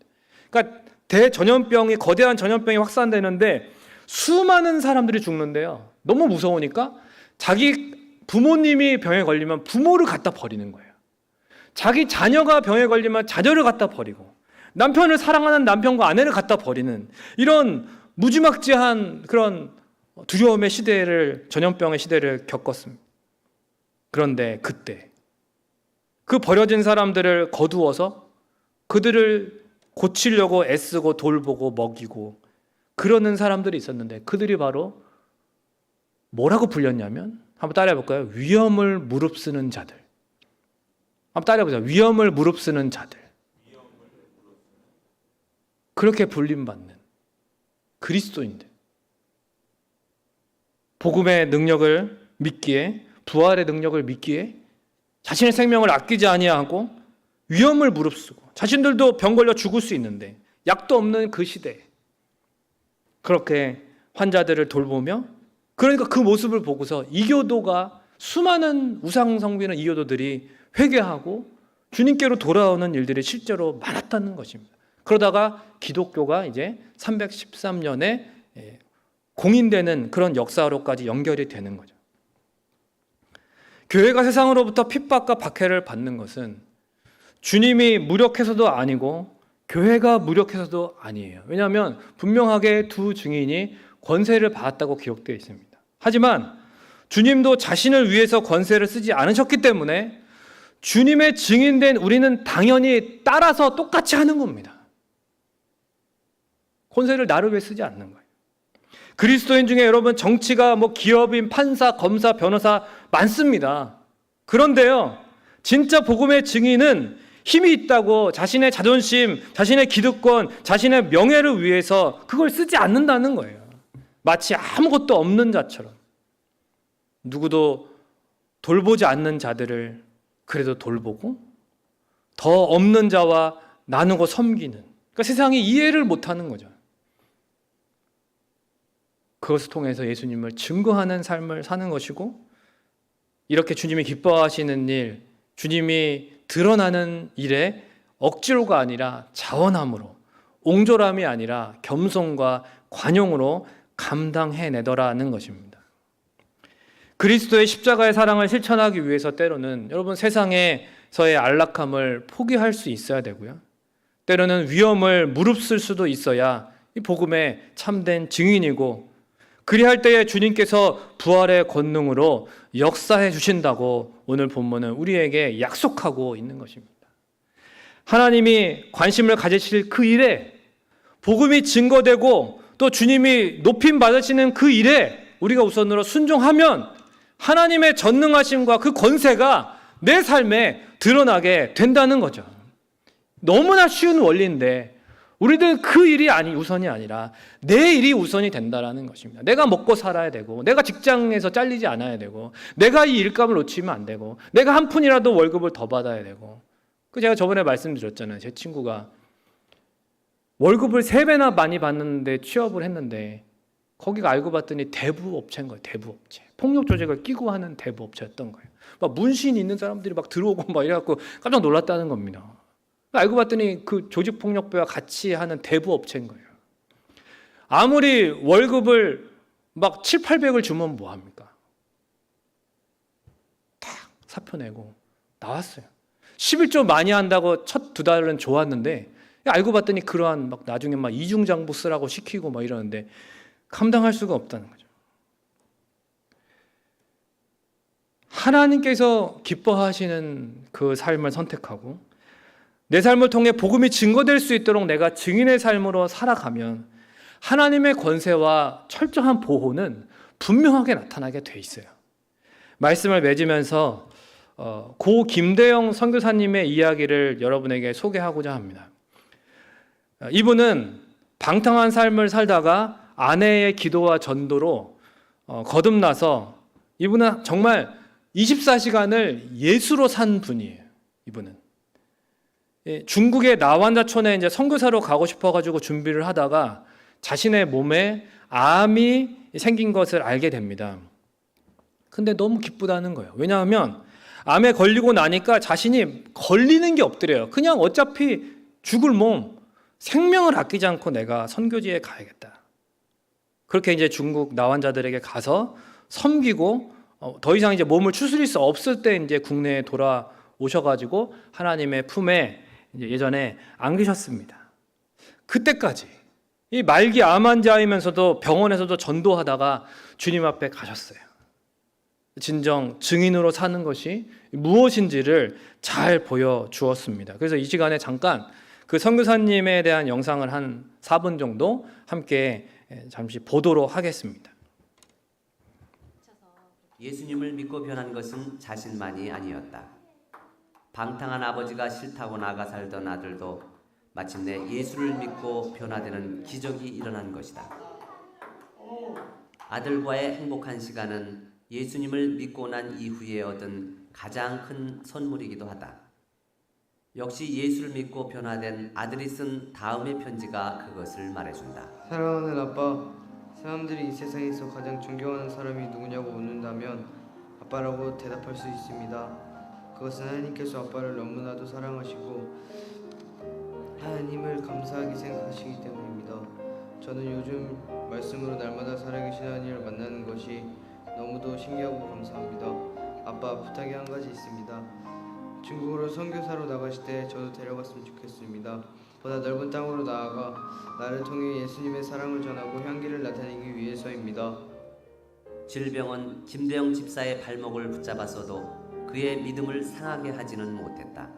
그러니까 대전염병이, 거대한 전염병이 확산되는데 수많은 사람들이 죽는데요, 너무 무서우니까 자기 부모님이 병에 걸리면 부모를 갖다 버리는 거예요. 자기 자녀가 병에 걸리면 자녀를 갖다 버리고, 남편을 사랑하는 남편과 아내를 갖다 버리는 이런 무지막지한 그런 두려움의 시대를, 전염병의 시대를 겪었습니다. 그런데 그때 그 버려진 사람들을 거두어서 그들을 고치려고 애쓰고 돌보고 먹이고 그러는 사람들이 있었는데, 그들이 바로 뭐라고 불렸냐면, 한번 따라해 볼까요? 위험을 무릅쓰는 자들. 한번 따라해 보세요. 위험을 무릅쓰는 자들. 그렇게 불림받는 그리스도인들. 복음의 능력을 믿기에, 부활의 능력을 믿기에 자신의 생명을 아끼지 아니하고 위험을 무릅쓰고, 자신들도 병 걸려 죽을 수 있는데 약도 없는 그 시대에 그렇게 환자들을 돌보며, 그러니까 그 모습을 보고서 이교도가, 수많은 우상성비는 이교도들이 회개하고 주님께로 돌아오는 일들이 실제로 많았다는 것입니다. 그러다가 기독교가 이제 313년에 공인되는 그런 역사로까지 연결이 되는 거죠. 교회가 세상으로부터 핍박과 박해를 받는 것은 주님이 무력해서도 아니고 교회가 무력해서도 아니에요. 왜냐하면 분명하게 두 증인이 권세를 받았다고 기록되어 있습니다. 하지만 주님도 자신을 위해서 권세를 쓰지 않으셨기 때문에 주님의 증인된 우리는 당연히 따라서 똑같이 하는 겁니다. 권세를 나를 위해 쓰지 않는 거예요. 그리스도인 중에 여러분 정치가 기업인, 판사, 검사, 변호사 많습니다. 그런데요, 진짜 복음의 증인은 힘이 있다고 자신의 자존심, 자신의 기득권, 자신의 명예를 위해서 그걸 쓰지 않는다는 거예요. 마치 아무것도 없는 자처럼. 누구도 돌보지 않는 자들을 그래도 돌보고 더 없는 자와 나누고 섬기는, 그러니까 세상이 이해를 못하는 거죠. 그것을 통해서 예수님을 증거하는 삶을 사는 것이고, 이렇게 주님이 기뻐하시는 일, 주님이 드러나는 일에 억지로가 아니라 자원함으로, 옹졸함이 아니라 겸손과 관용으로 감당해내더라는 것입니다. 그리스도의 십자가의 사랑을 실천하기 위해서 때로는 여러분 세상에서의 안락함을 포기할 수 있어야 되고요, 때로는 위험을 무릅쓸 수도 있어야 이 복음의 참된 증인이고, 그리할 때에 주님께서 부활의 권능으로 역사해 주신다고 오늘 본문은 우리에게 약속하고 있는 것입니다. 하나님이 관심을 가지실 그 일에, 복음이 증거되고 또 주님이 높임 받으시는 그 일에 우리가 우선으로 순종하면 하나님의 전능하심과 그 권세가 내 삶에 드러나게 된다는 거죠. 너무나 쉬운 원리인데 우리들은 그 일이 우선이 아니라 내 일이 우선이 된다라는 것입니다. 내가 먹고 살아야 되고, 내가 직장에서 잘리지 않아야 되고, 내가 이 일감을 놓치면 안 되고, 내가 한 푼이라도 월급을 더 받아야 되고. 제가 저번에 말씀드렸잖아요. 제 친구가 월급을 3배나 많이 받는데 취업을 했는데 거기가 알고 봤더니 대부업체인 거예요. 대부업체. 폭력 조직을 끼고 하는 대부업체였던 거예요. 막 문신 있는 사람들이 막 들어오고 막 이래갖고 깜짝 놀랐다는 겁니다. 알고 봤더니 그 조직폭력배와 같이 하는 대부업체인 거예요. 아무리 월급을 막 700~800을 주면 뭐합니까? 딱 사표 내고 나왔어요. 11조 많이 한다고 첫 2달은 좋았는데 알고 봤더니 그러한 막 나중에 막 이중장부 쓰라고 시키고 막 이러는데 감당할 수가 없다는 거죠. 하나님께서 기뻐하시는 그 삶을 선택하고 내 삶을 통해 복음이 증거될 수 있도록 내가 증인의 삶으로 살아가면 하나님의 권세와 철저한 보호는 분명하게 나타나게 돼 있어요. 말씀을 맺으면서 고 김대영 선교사님의 이야기를 여러분에게 소개하고자 합니다. 이분은 방탕한 삶을 살다가 아내의 기도와 전도로 거듭나서 이분은 정말 24시간을 예수로 산 분이에요. 이분은 중국의 나완자촌에 이제 선교사로 가고 싶어가지고 준비를 하다가 자신의 몸에 암이 생긴 것을 알게 됩니다. 근데 너무 기쁘다는 거예요. 왜냐하면 암에 걸리고 나니까 자신이 걸리는 게 없더래요. 그냥 어차피 죽을 몸, 생명을 아끼지 않고 내가 선교지에 가야겠다. 그렇게 이제 중국 나환자들에게 가서 섬기고 더 이상 이제 몸을 추스릴 수 없을 때 이제 국내에 돌아오셔가지고 하나님의 품에 이제 예전에 안기셨습니다. 그때까지 이 말기 암 환자이면서도 병원에서도 전도하다가 주님 앞에 가셨어요. 진정 증인으로 사는 것이 무엇인지를 잘 보여주었습니다. 그래서 이 시간에 잠깐 그 선교사님에 대한 영상을 한 4분 정도 함께 잠시 보도록 하겠습니다. 예수님을 믿고 변한 것은 자신만이 아니었다. 방탕한 아버지가 싫다고 나가 살던 아들도 마침내 예수를 믿고 변화되는 기적이 일어난 것이다. 아들과의 행복한 시간은 예수님을 믿고 난 이후에 얻은 가장 큰 선물이기도 하다. 역시 예수를 믿고 변화된 아들이 쓴 다음의 편지가 그것을 말해준다. 사랑하는 아빠, 사람들이 이 세상에서 가장 존경하는 사람이 누구냐고 묻는다면 아빠라고 대답할 수 있습니다. 그것은 하나님께서 아빠를 너무나도 사랑하시고 하나님을 감사하게 생각하시기 때문입니다. 저는 요즘 말씀으로 날마다 살아계신 하나님을 만나는 것이 너무도 신기하고 감사합니다. 아빠, 부탁이 한 가지 있습니다. 중국으로 선교사로 나가실 때 저도 데려갔으면 좋겠습니다. 보다 넓은 땅으로 나아가 나를 통해 예수님의 사랑을 전하고 향기를 나타내기 위해서입니다. 질병은 김대영 집사의 발목을 붙잡았어도 그의 믿음을 상하게 하지는 못했다.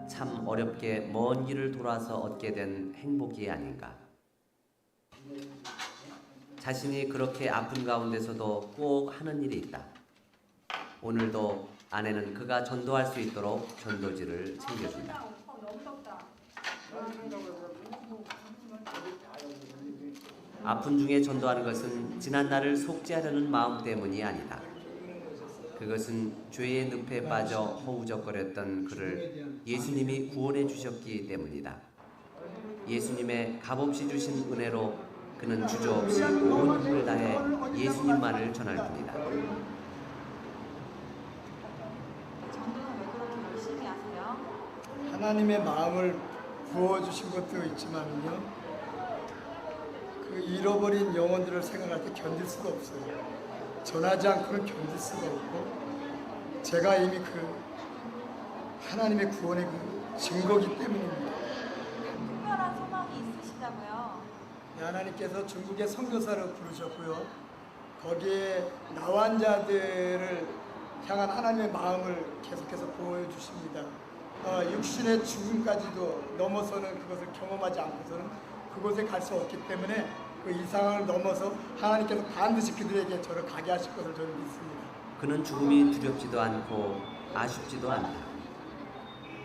참 어렵게 먼 길을 돌아서 얻게 된 행복이 아닌가. 자신이 그렇게 아픈 가운데서도 꼭 하는 일이 있다. 오늘도 아내는 그가 전도할 수 있도록 전도지를 챙겨준다. 아픈 중에 전도하는 것은 지난 날을 속죄하려는 마음 때문이 아니다. 그것은 죄의 늪에 빠져 허우적거렸던 그를 예수님이 구원해 주셨기 때문이다. 예수님의 값없이 주신 은혜로 그는 주저없이 온 힘을 다해 예수님만을 전할 뿐이다. 전도는 왜 그렇게 열심히 하세요? 하나님의 마음을 부어주신 것도 있지만요, 그 잃어버린 영혼들을 생각할 때 견딜 수가 없어요. 전하지 않고는 견딜 수가 없고, 제가 이미 그 하나님의 구원의 그 증거기 때문입니다. 특별한 소망이 있으시다고요? 하나님께서 중국의 선교사를 부르셨고요, 거기에 나환자들을 향한 하나님의 마음을 계속해서 보여주십니다. 육신의 죽음까지도 넘어서는 그것을 경험하지 않고서는 그곳에 갈 수 없기 때문에 그 이상을 넘어서 하나님께서 반드시 그들에게 저를 가게 하실 것을 저는 믿습니다. 그는 죽음이 두렵지도 않고 아쉽지도 않다.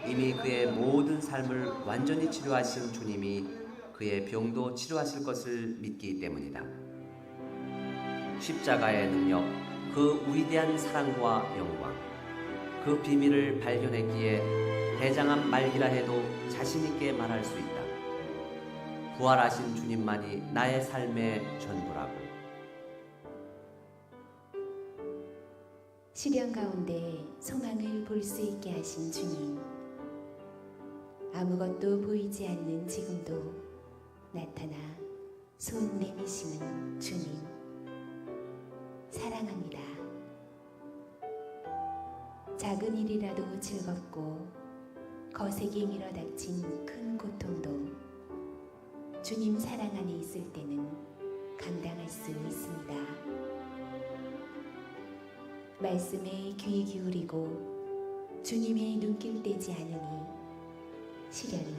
이미 그의 모든 삶을 완전히 치료하신 주님이 그의 병도 치료하실 것을 믿기 때문이다. 십자가의 능력, 그 위대한 사랑과 영광, 그 비밀을 발견했기에 대장암 말기라 해도 자신 있게 말할 수 있다. 부활하신 주님만이 나의 삶의 전부라고. 시련 가운데 소망을 볼 수 있게 하신 주님, 아무것도 보이지 않는 지금도 나타나 손 내미시는 주님, 사랑합니다. 작은 일이라도 즐겁고 거세게 밀어닥친 큰 고통도 주님 사랑 안에 있을 때는 감당할 수 있습니다. 말씀에 귀 기울이고 주님의 눈길 떼지 않으니 시련이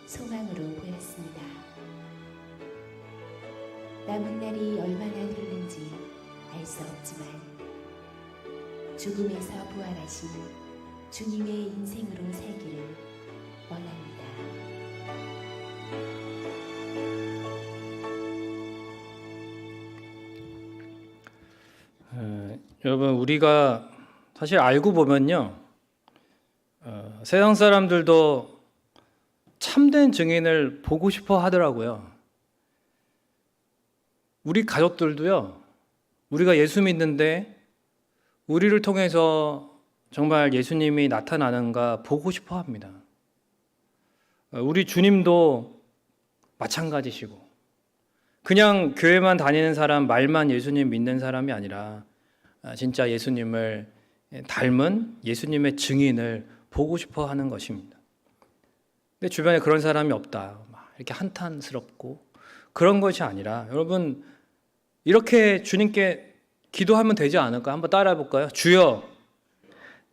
소망으로 보였습니다. 남은 날이 얼마나 되는지 알 수 없지만 죽음에서 부활하신 주님의 인생으로 살기를 원합니다. 여러분, 우리가 사실 알고 보면요, 세상 사람들도 참된 증인을 보고 싶어 하더라고요. 우리 가족들도요, 우리가 예수 믿는데 우리를 통해서 정말 예수님이 나타나는가 보고 싶어 합니다. 우리 주님도 마찬가지시고, 그냥 교회만 다니는 사람, 말만 예수님 믿는 사람이 아니라 진짜 예수님을 닮은 예수님의 증인을 보고 싶어 하는 것입니다. 근데 주변에 그런 사람이 없다, 이렇게 한탄스럽고 그런 것이 아니라, 여러분, 이렇게 주님께 기도하면 되지 않을까? 한번 따라해 볼까요? 주여,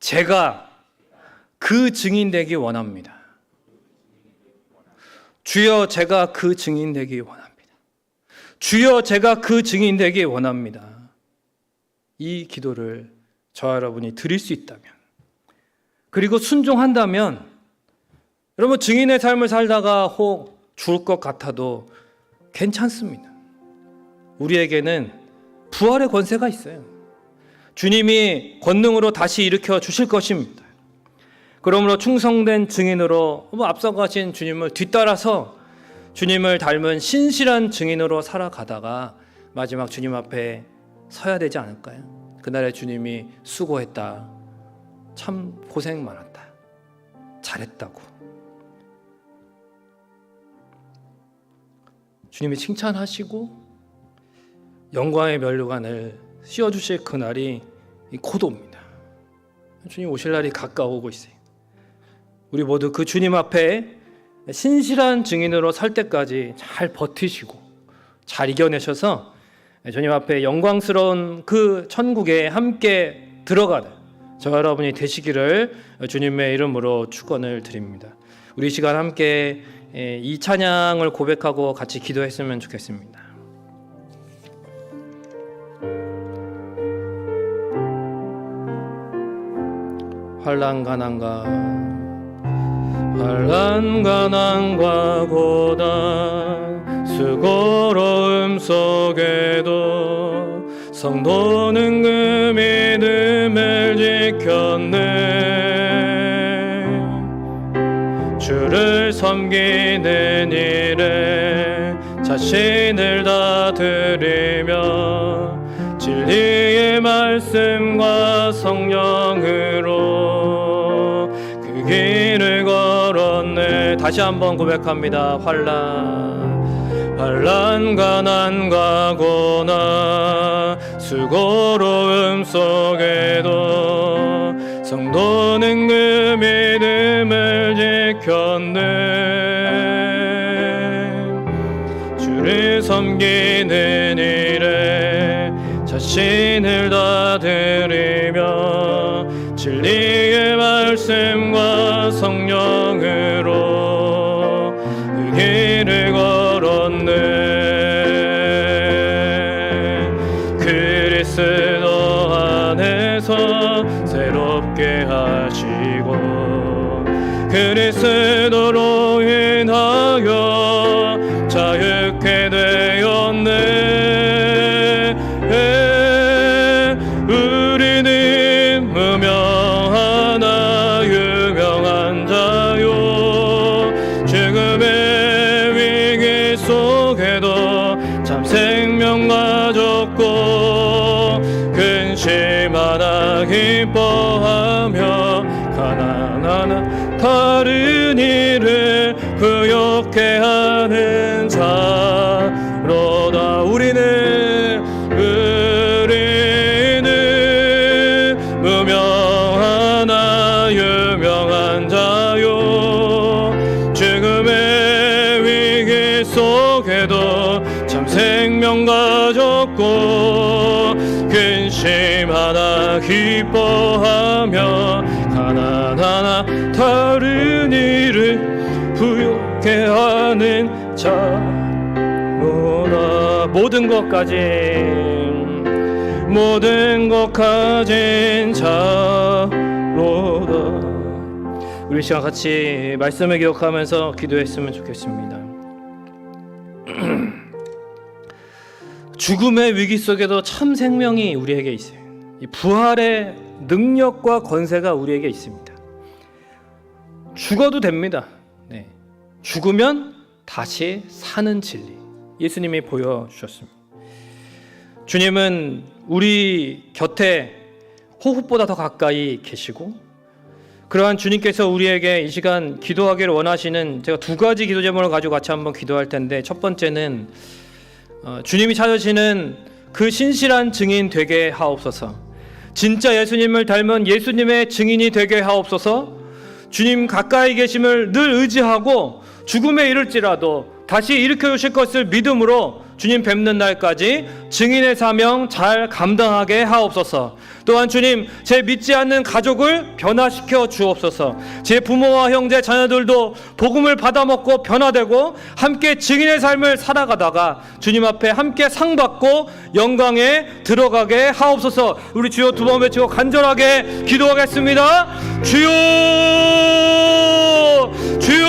제가 그 증인 되기 원합니다. 주여, 제가 그 증인 되기 원합니다. 주여, 제가 그 증인 되기 원합니다. 이 기도를 저와 여러분이 드릴 수 있다면, 그리고 순종한다면, 여러분, 증인의 삶을 살다가 혹 죽을 것 같아도 괜찮습니다. 우리에게는 부활의 권세가 있어요. 주님이 권능으로 다시 일으켜 주실 것입니다. 그러므로 충성된 증인으로 앞서가신 주님을 뒤따라서 주님을 닮은 신실한 증인으로 살아가다가 마지막 주님 앞에 서야 되지 않을까요? 그날에 주님이 수고했다, 참 고생 많았다, 잘했다고 주님이 칭찬하시고 영광의 면류관을 씌워주실 그날이 곧 옵니다. 주님 오실 날이 가까워오고 있어요. 우리 모두 그 주님 앞에 신실한 증인으로 설 때까지 잘 버티시고 잘 이겨내셔서 주님 앞에 영광스러운 그 천국에 함께 들어가는 저와 여러분이 되시기를 주님의 이름으로 축원을 드립니다. 우리 시간 함께 이 찬양을 고백하고 같이 기도했으면 좋겠습니다. 환난 가난과 고난 수고로움 속에도 성도는 그 믿음을 지켰네. 주를 섬기는 일에 자신을 다 드리며 진리의 말씀과 성령으로 그 길을 걸었네. 다시 한번 고백합니다. 환난 가난과 고난 수고로움 속에도 성도는 그 믿음을 지켰네. 주를 섬기는 일에 자신을 다 드리며 진리의 말씀과 성령으로 그 길을 걸었네. 그리스도 안에서 새롭게 하시고 그리스도로 인하여 자유케 되었네. 우리는 무명하나 유명한 자요. 죽음의 위기 속에도 참 생명 가졌고 근심하나 기뻐하며 가난하나 다른 이를 부욕해 하는 자로다. 우리는 무명하나 유명한 자요. 죽음의 위기 속에도 참 생명 가졌고 근심하나 기뻐하며 가난하나 다른 이를 부욕해 하는 자로다. 모든 것 가진 자로다. 우리 시간 같이 말씀을 기억하면서 기도했으면 좋겠습니다. 죽음의 위기 속에도 참 생명이 우리에게 있어요. 이 부활의 능력과 권세가 우리에게 있습니다. 죽어도 됩니다. 네. 죽으면 다시 사는 진리, 예수님이 보여주셨습니다. 주님은 우리 곁에 호흡보다 더 가까이 계시고, 그러한 주님께서 우리에게 이 시간 기도하기를 원하시는, 제가 두 가지 기도 제목을 가지고 같이 한번 기도할 텐데, 첫 번째는 주님이 찾으시는 그 신실한 증인 되게 하옵소서. 진짜 예수님을 닮은 예수님의 증인이 되게 하옵소서. 주님 가까이 계심을 늘 의지하고 죽음에 이를지라도 다시 일으켜 주실 것을 믿음으로 주님 뵙는 날까지 증인의 사명 잘 감당하게 하옵소서. 또한 주님, 제 믿지 않는 가족을 변화시켜 주옵소서. 제 부모와 형제 자녀들도 복음을 받아먹고 변화되고 함께 증인의 삶을 살아가다가 주님 앞에 함께 상 받고 영광에 들어가게 하옵소서. 우리 주여 두 번 외치고 간절하게 기도하겠습니다. 주여, 주여.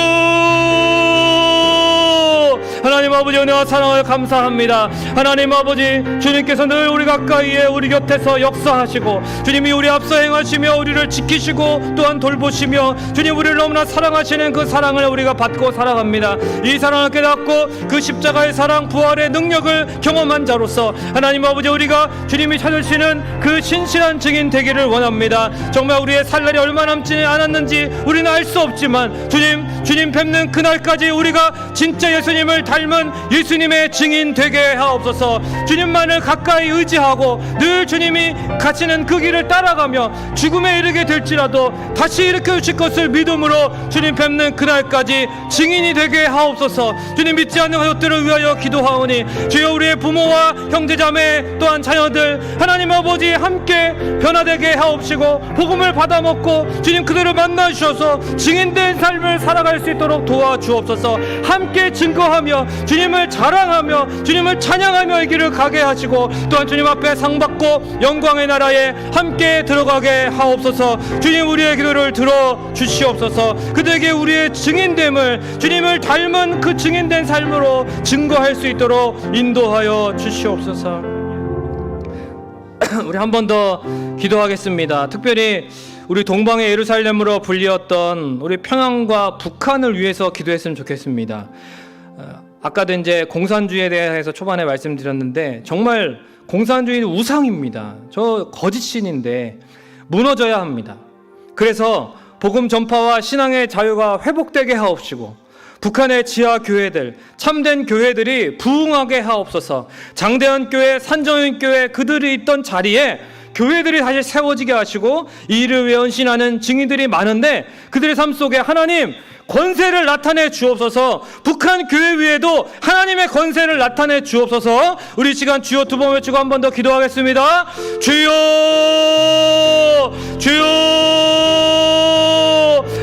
하나님 아버지, 은혜와 사랑을 감사합니다. 하나님 아버지, 주님께서 늘 우리 가까이에 우리 곁에서 역사하시고 주님이 우리 앞서 행하시며 우리를 지키시고 또한 돌보시며 주님 우리를 너무나 사랑하시는 그 사랑을 우리가 받고 살아갑니다. 이 사랑을 깨닫고 그 십자가의 사랑, 부활의 능력을 경험한 자로서 하나님 아버지, 우리가 주님이 찾으시는 그 신실한 증인 되기를 원합니다. 정말 우리의 살 날이 얼마 남지 않았는지 우리는 알 수 없지만 주님 뵙는 그날까지 우리가 진짜 예수님을 닮은 예수님의 증인 되게 하옵소서. 주님만을 가까이 의지하고 늘 주님이 가시는 그 길을 따라가며 죽음에 이르게 될지라도 다시 일으켜 주실 것을 믿음으로 주님 뵙는 그날까지 증인이 되게 하옵소서. 주님 믿지 않는 가족들을 위하여 기도하오니 주여 우리의 부모와 형제자매 또한 자녀들 하나님 아버지 함께 변화되게 하옵시고 복음을 받아먹고 주님 그들을 만나 주셔서 증인된 삶을 살아갈 수 있도록 도와주옵소서. 함께 증거하며 주님을 자랑하며 주님을 찬양하며 이 길을 가게 하시고 또한 주님 앞에 상 받고 영광의 나라에 함께 들어가게 하옵소서. 주님 우리의 기도를 들어 주시옵소서. 그들에게 우리의 증인됨을 주님을 닮은 그 증인된 삶으로 증거할 수 있도록 인도하여 주시옵소서. 우리 한 번 더 기도하겠습니다. 특별히 우리 동방의 예루살렘으로 불리었던 우리 평양과 북한을 위해서 기도했으면 좋겠습니다. 아까도 이제 공산주의에 대해서 초반에 말씀드렸는데 정말 공산주의는 우상입니다. 저 거짓신인데 무너져야 합니다. 그래서 복음 전파와 신앙의 자유가 회복되게 하옵시고 북한의 지하 교회들, 참된 교회들이 부흥하게 하옵소서. 장대현 교회, 산정현 교회 그들이 있던 자리에 교회들이 다시 세워지게 하시고 이 일을 위해 헌신하는 증인들이 많은데 그들의 삶 속에 하나님 권세를 나타내 주옵소서. 북한 교회 위에도 하나님의 권세를 나타내 주옵소서. 우리 시간 주여 두 번 외치고 한 번 더 기도하겠습니다. 주여, 주여.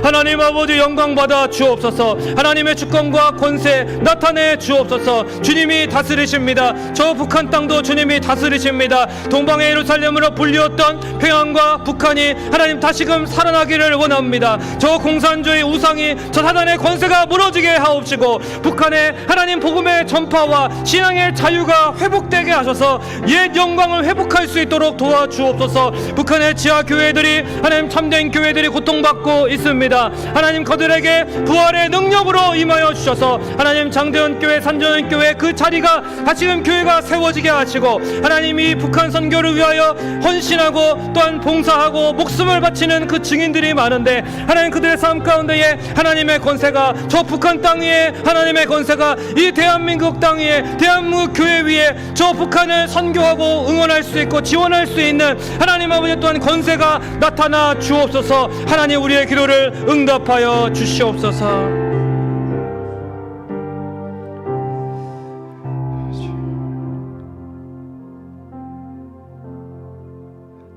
하나님 아버지 영광 받아 주옵소서. 하나님의 주권과 권세 나타내 주옵소서. 주님이 다스리십니다. 저 북한 땅도 주님이 다스리십니다. 동방의 예루살렘으로 불리웠던 평양과 북한이 하나님 다시금 살아나기를 원합니다. 저 공산주의 우상이 저 사단의 권세가 무너지게 하옵시고 북한의 하나님 복음의 전파와 신앙의 자유가 회복되게 하셔서 옛 영광을 회복할 수 있도록 도와주옵소서. 북한의 지하 교회들이 하나님 참된 교회들이 고통받고 있습니다. 하나님 그들에게 부활의 능력으로 임하여 주셔서 하나님 장대현 교회 산전원 교회 그 자리가 다시금 교회가 세워지게 하시고 하나님이 북한 선교를 위하여 헌신하고 또한 봉사하고 목숨을 바치는 그 증인들이 많은데 하나님 그들의 삶 가운데에 하나님의 권세가 저 북한 땅 위에 하나님의 권세가 이 대한민국 땅 위에 대한민국 교회 위에 저 북한을 선교하고 응원할 수 있고 지원할 수 있는 하나님 아버지 또한 권세가 나타나 주옵소서. 하나님 우리의 기도를 응답하여 주시옵소서.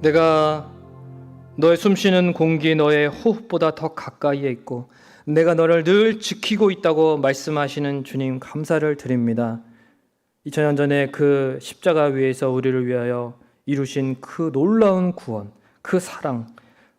내가 너의 숨쉬는 공기 너의 호흡보다 더 가까이에 있고 내가 너를 늘 지키고 있다고 말씀하시는 주님 감사를 드립니다. 2000년 전에 그 십자가 위에서 우리를 위하여 이루신 그 놀라운 구원, 그 사랑,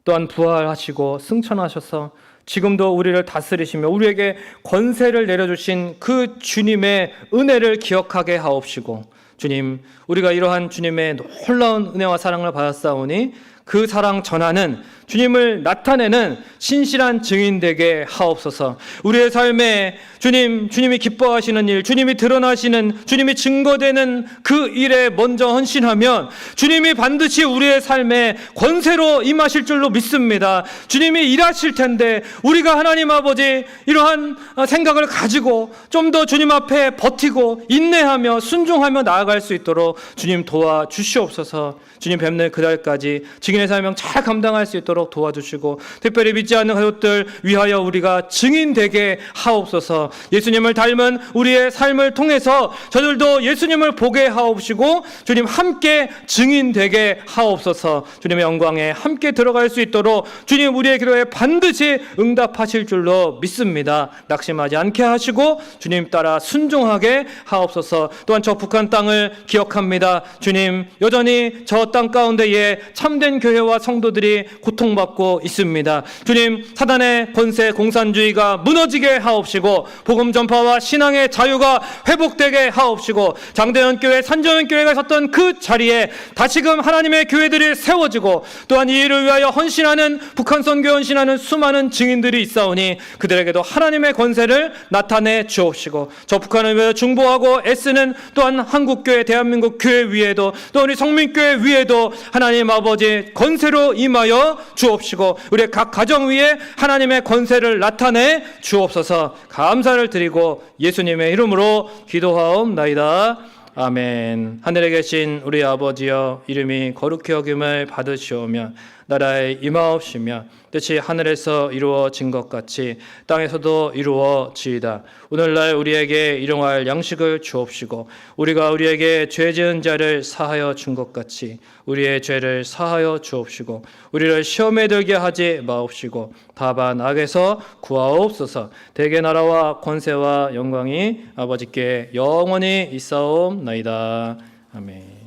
또한 부활하시고 승천하셔서 지금도 우리를 다스리시며 우리에게 권세를 내려주신 그 주님의 은혜를 기억하게 하옵시고 주님, 우리가 이러한 주님의 놀라운 은혜와 사랑을 받았사오니 그 사랑 전하는 주님을 나타내는 신실한 증인 되게 하옵소서. 우리의 삶에 주님이 기뻐하시는 일, 주님이 드러나시는, 주님이 증거되는 그 일에 먼저 헌신하면 주님이 반드시 우리의 삶에 권세로 임하실 줄로 믿습니다. 주님이 일하실 텐데 우리가 하나님 아버지 이러한 생각을 가지고 좀 더 주님 앞에 버티고 인내하며 순종하며 나아갈 수 있도록 주님 도와주시옵소서. 주님 뵙는 그날까지 증인의 사명 잘 감당할 수 있도록 도와주시고 특별히 믿지 않는 가족들 위하여 우리가 증인되게 하옵소서. 예수님을 닮은 우리의 삶을 통해서 저들도 예수님을 보게 하옵시고 주님 함께 증인되게 하옵소서. 주님의 영광에 함께 들어갈 수 있도록 주님 우리의 기도에 반드시 응답하실 줄로 믿습니다. 낙심하지 않게 하시고 주님 따라 순종하게 하옵소서. 또한 저 북한 땅을 기억합니다. 주님 여전히 저 땅 가운데에 참된 교회와 성도들이 고통받고 있습니다. 주님 사단의 권세 공산주의가 무너지게 하옵시고 복음 전파와 신앙의 자유가 회복되게 하옵시고 장대현 교회 산전원 교회가 섰던 그 자리에 다시금 하나님의 교회들이 세워지고 또한 이 일을 위하여 헌신하는 북한 선교 헌신하는 수많은 증인들이 있사오니 그들에게도 하나님의 권세를 나타내 주옵시고 저 북한을 위하여 중보하고 애쓰는 또한 한국교회 대한민국 교회 위에도 또 우리 성민교회 위에도 하나님 아버지 권세로 임하여 주옵시고 우리의 각 가정 위에 하나님의 권세를 나타내 주옵소서. 감사를 드리고 예수님의 이름으로 기도하옵나이다. 아멘. 하늘에 계신 우리 아버지여 이름이 거룩히 여김을 받으시오며 나라에 임하옵시며 뜻이 하늘에서 이루어진 것 같이 땅에서도 이루어지이다. 오늘날 우리에게 일용할 양식을 주옵시고 우리가 우리에게 죄 지은 자를 사하여 준 것 같이 우리의 죄를 사하여 주옵시고 우리를 시험에 들게 하지 마옵시고 다만 악에서 구하옵소서. 대개 나라와 권세와 영광이 아버지께 영원히 있사옵나이다. 아멘.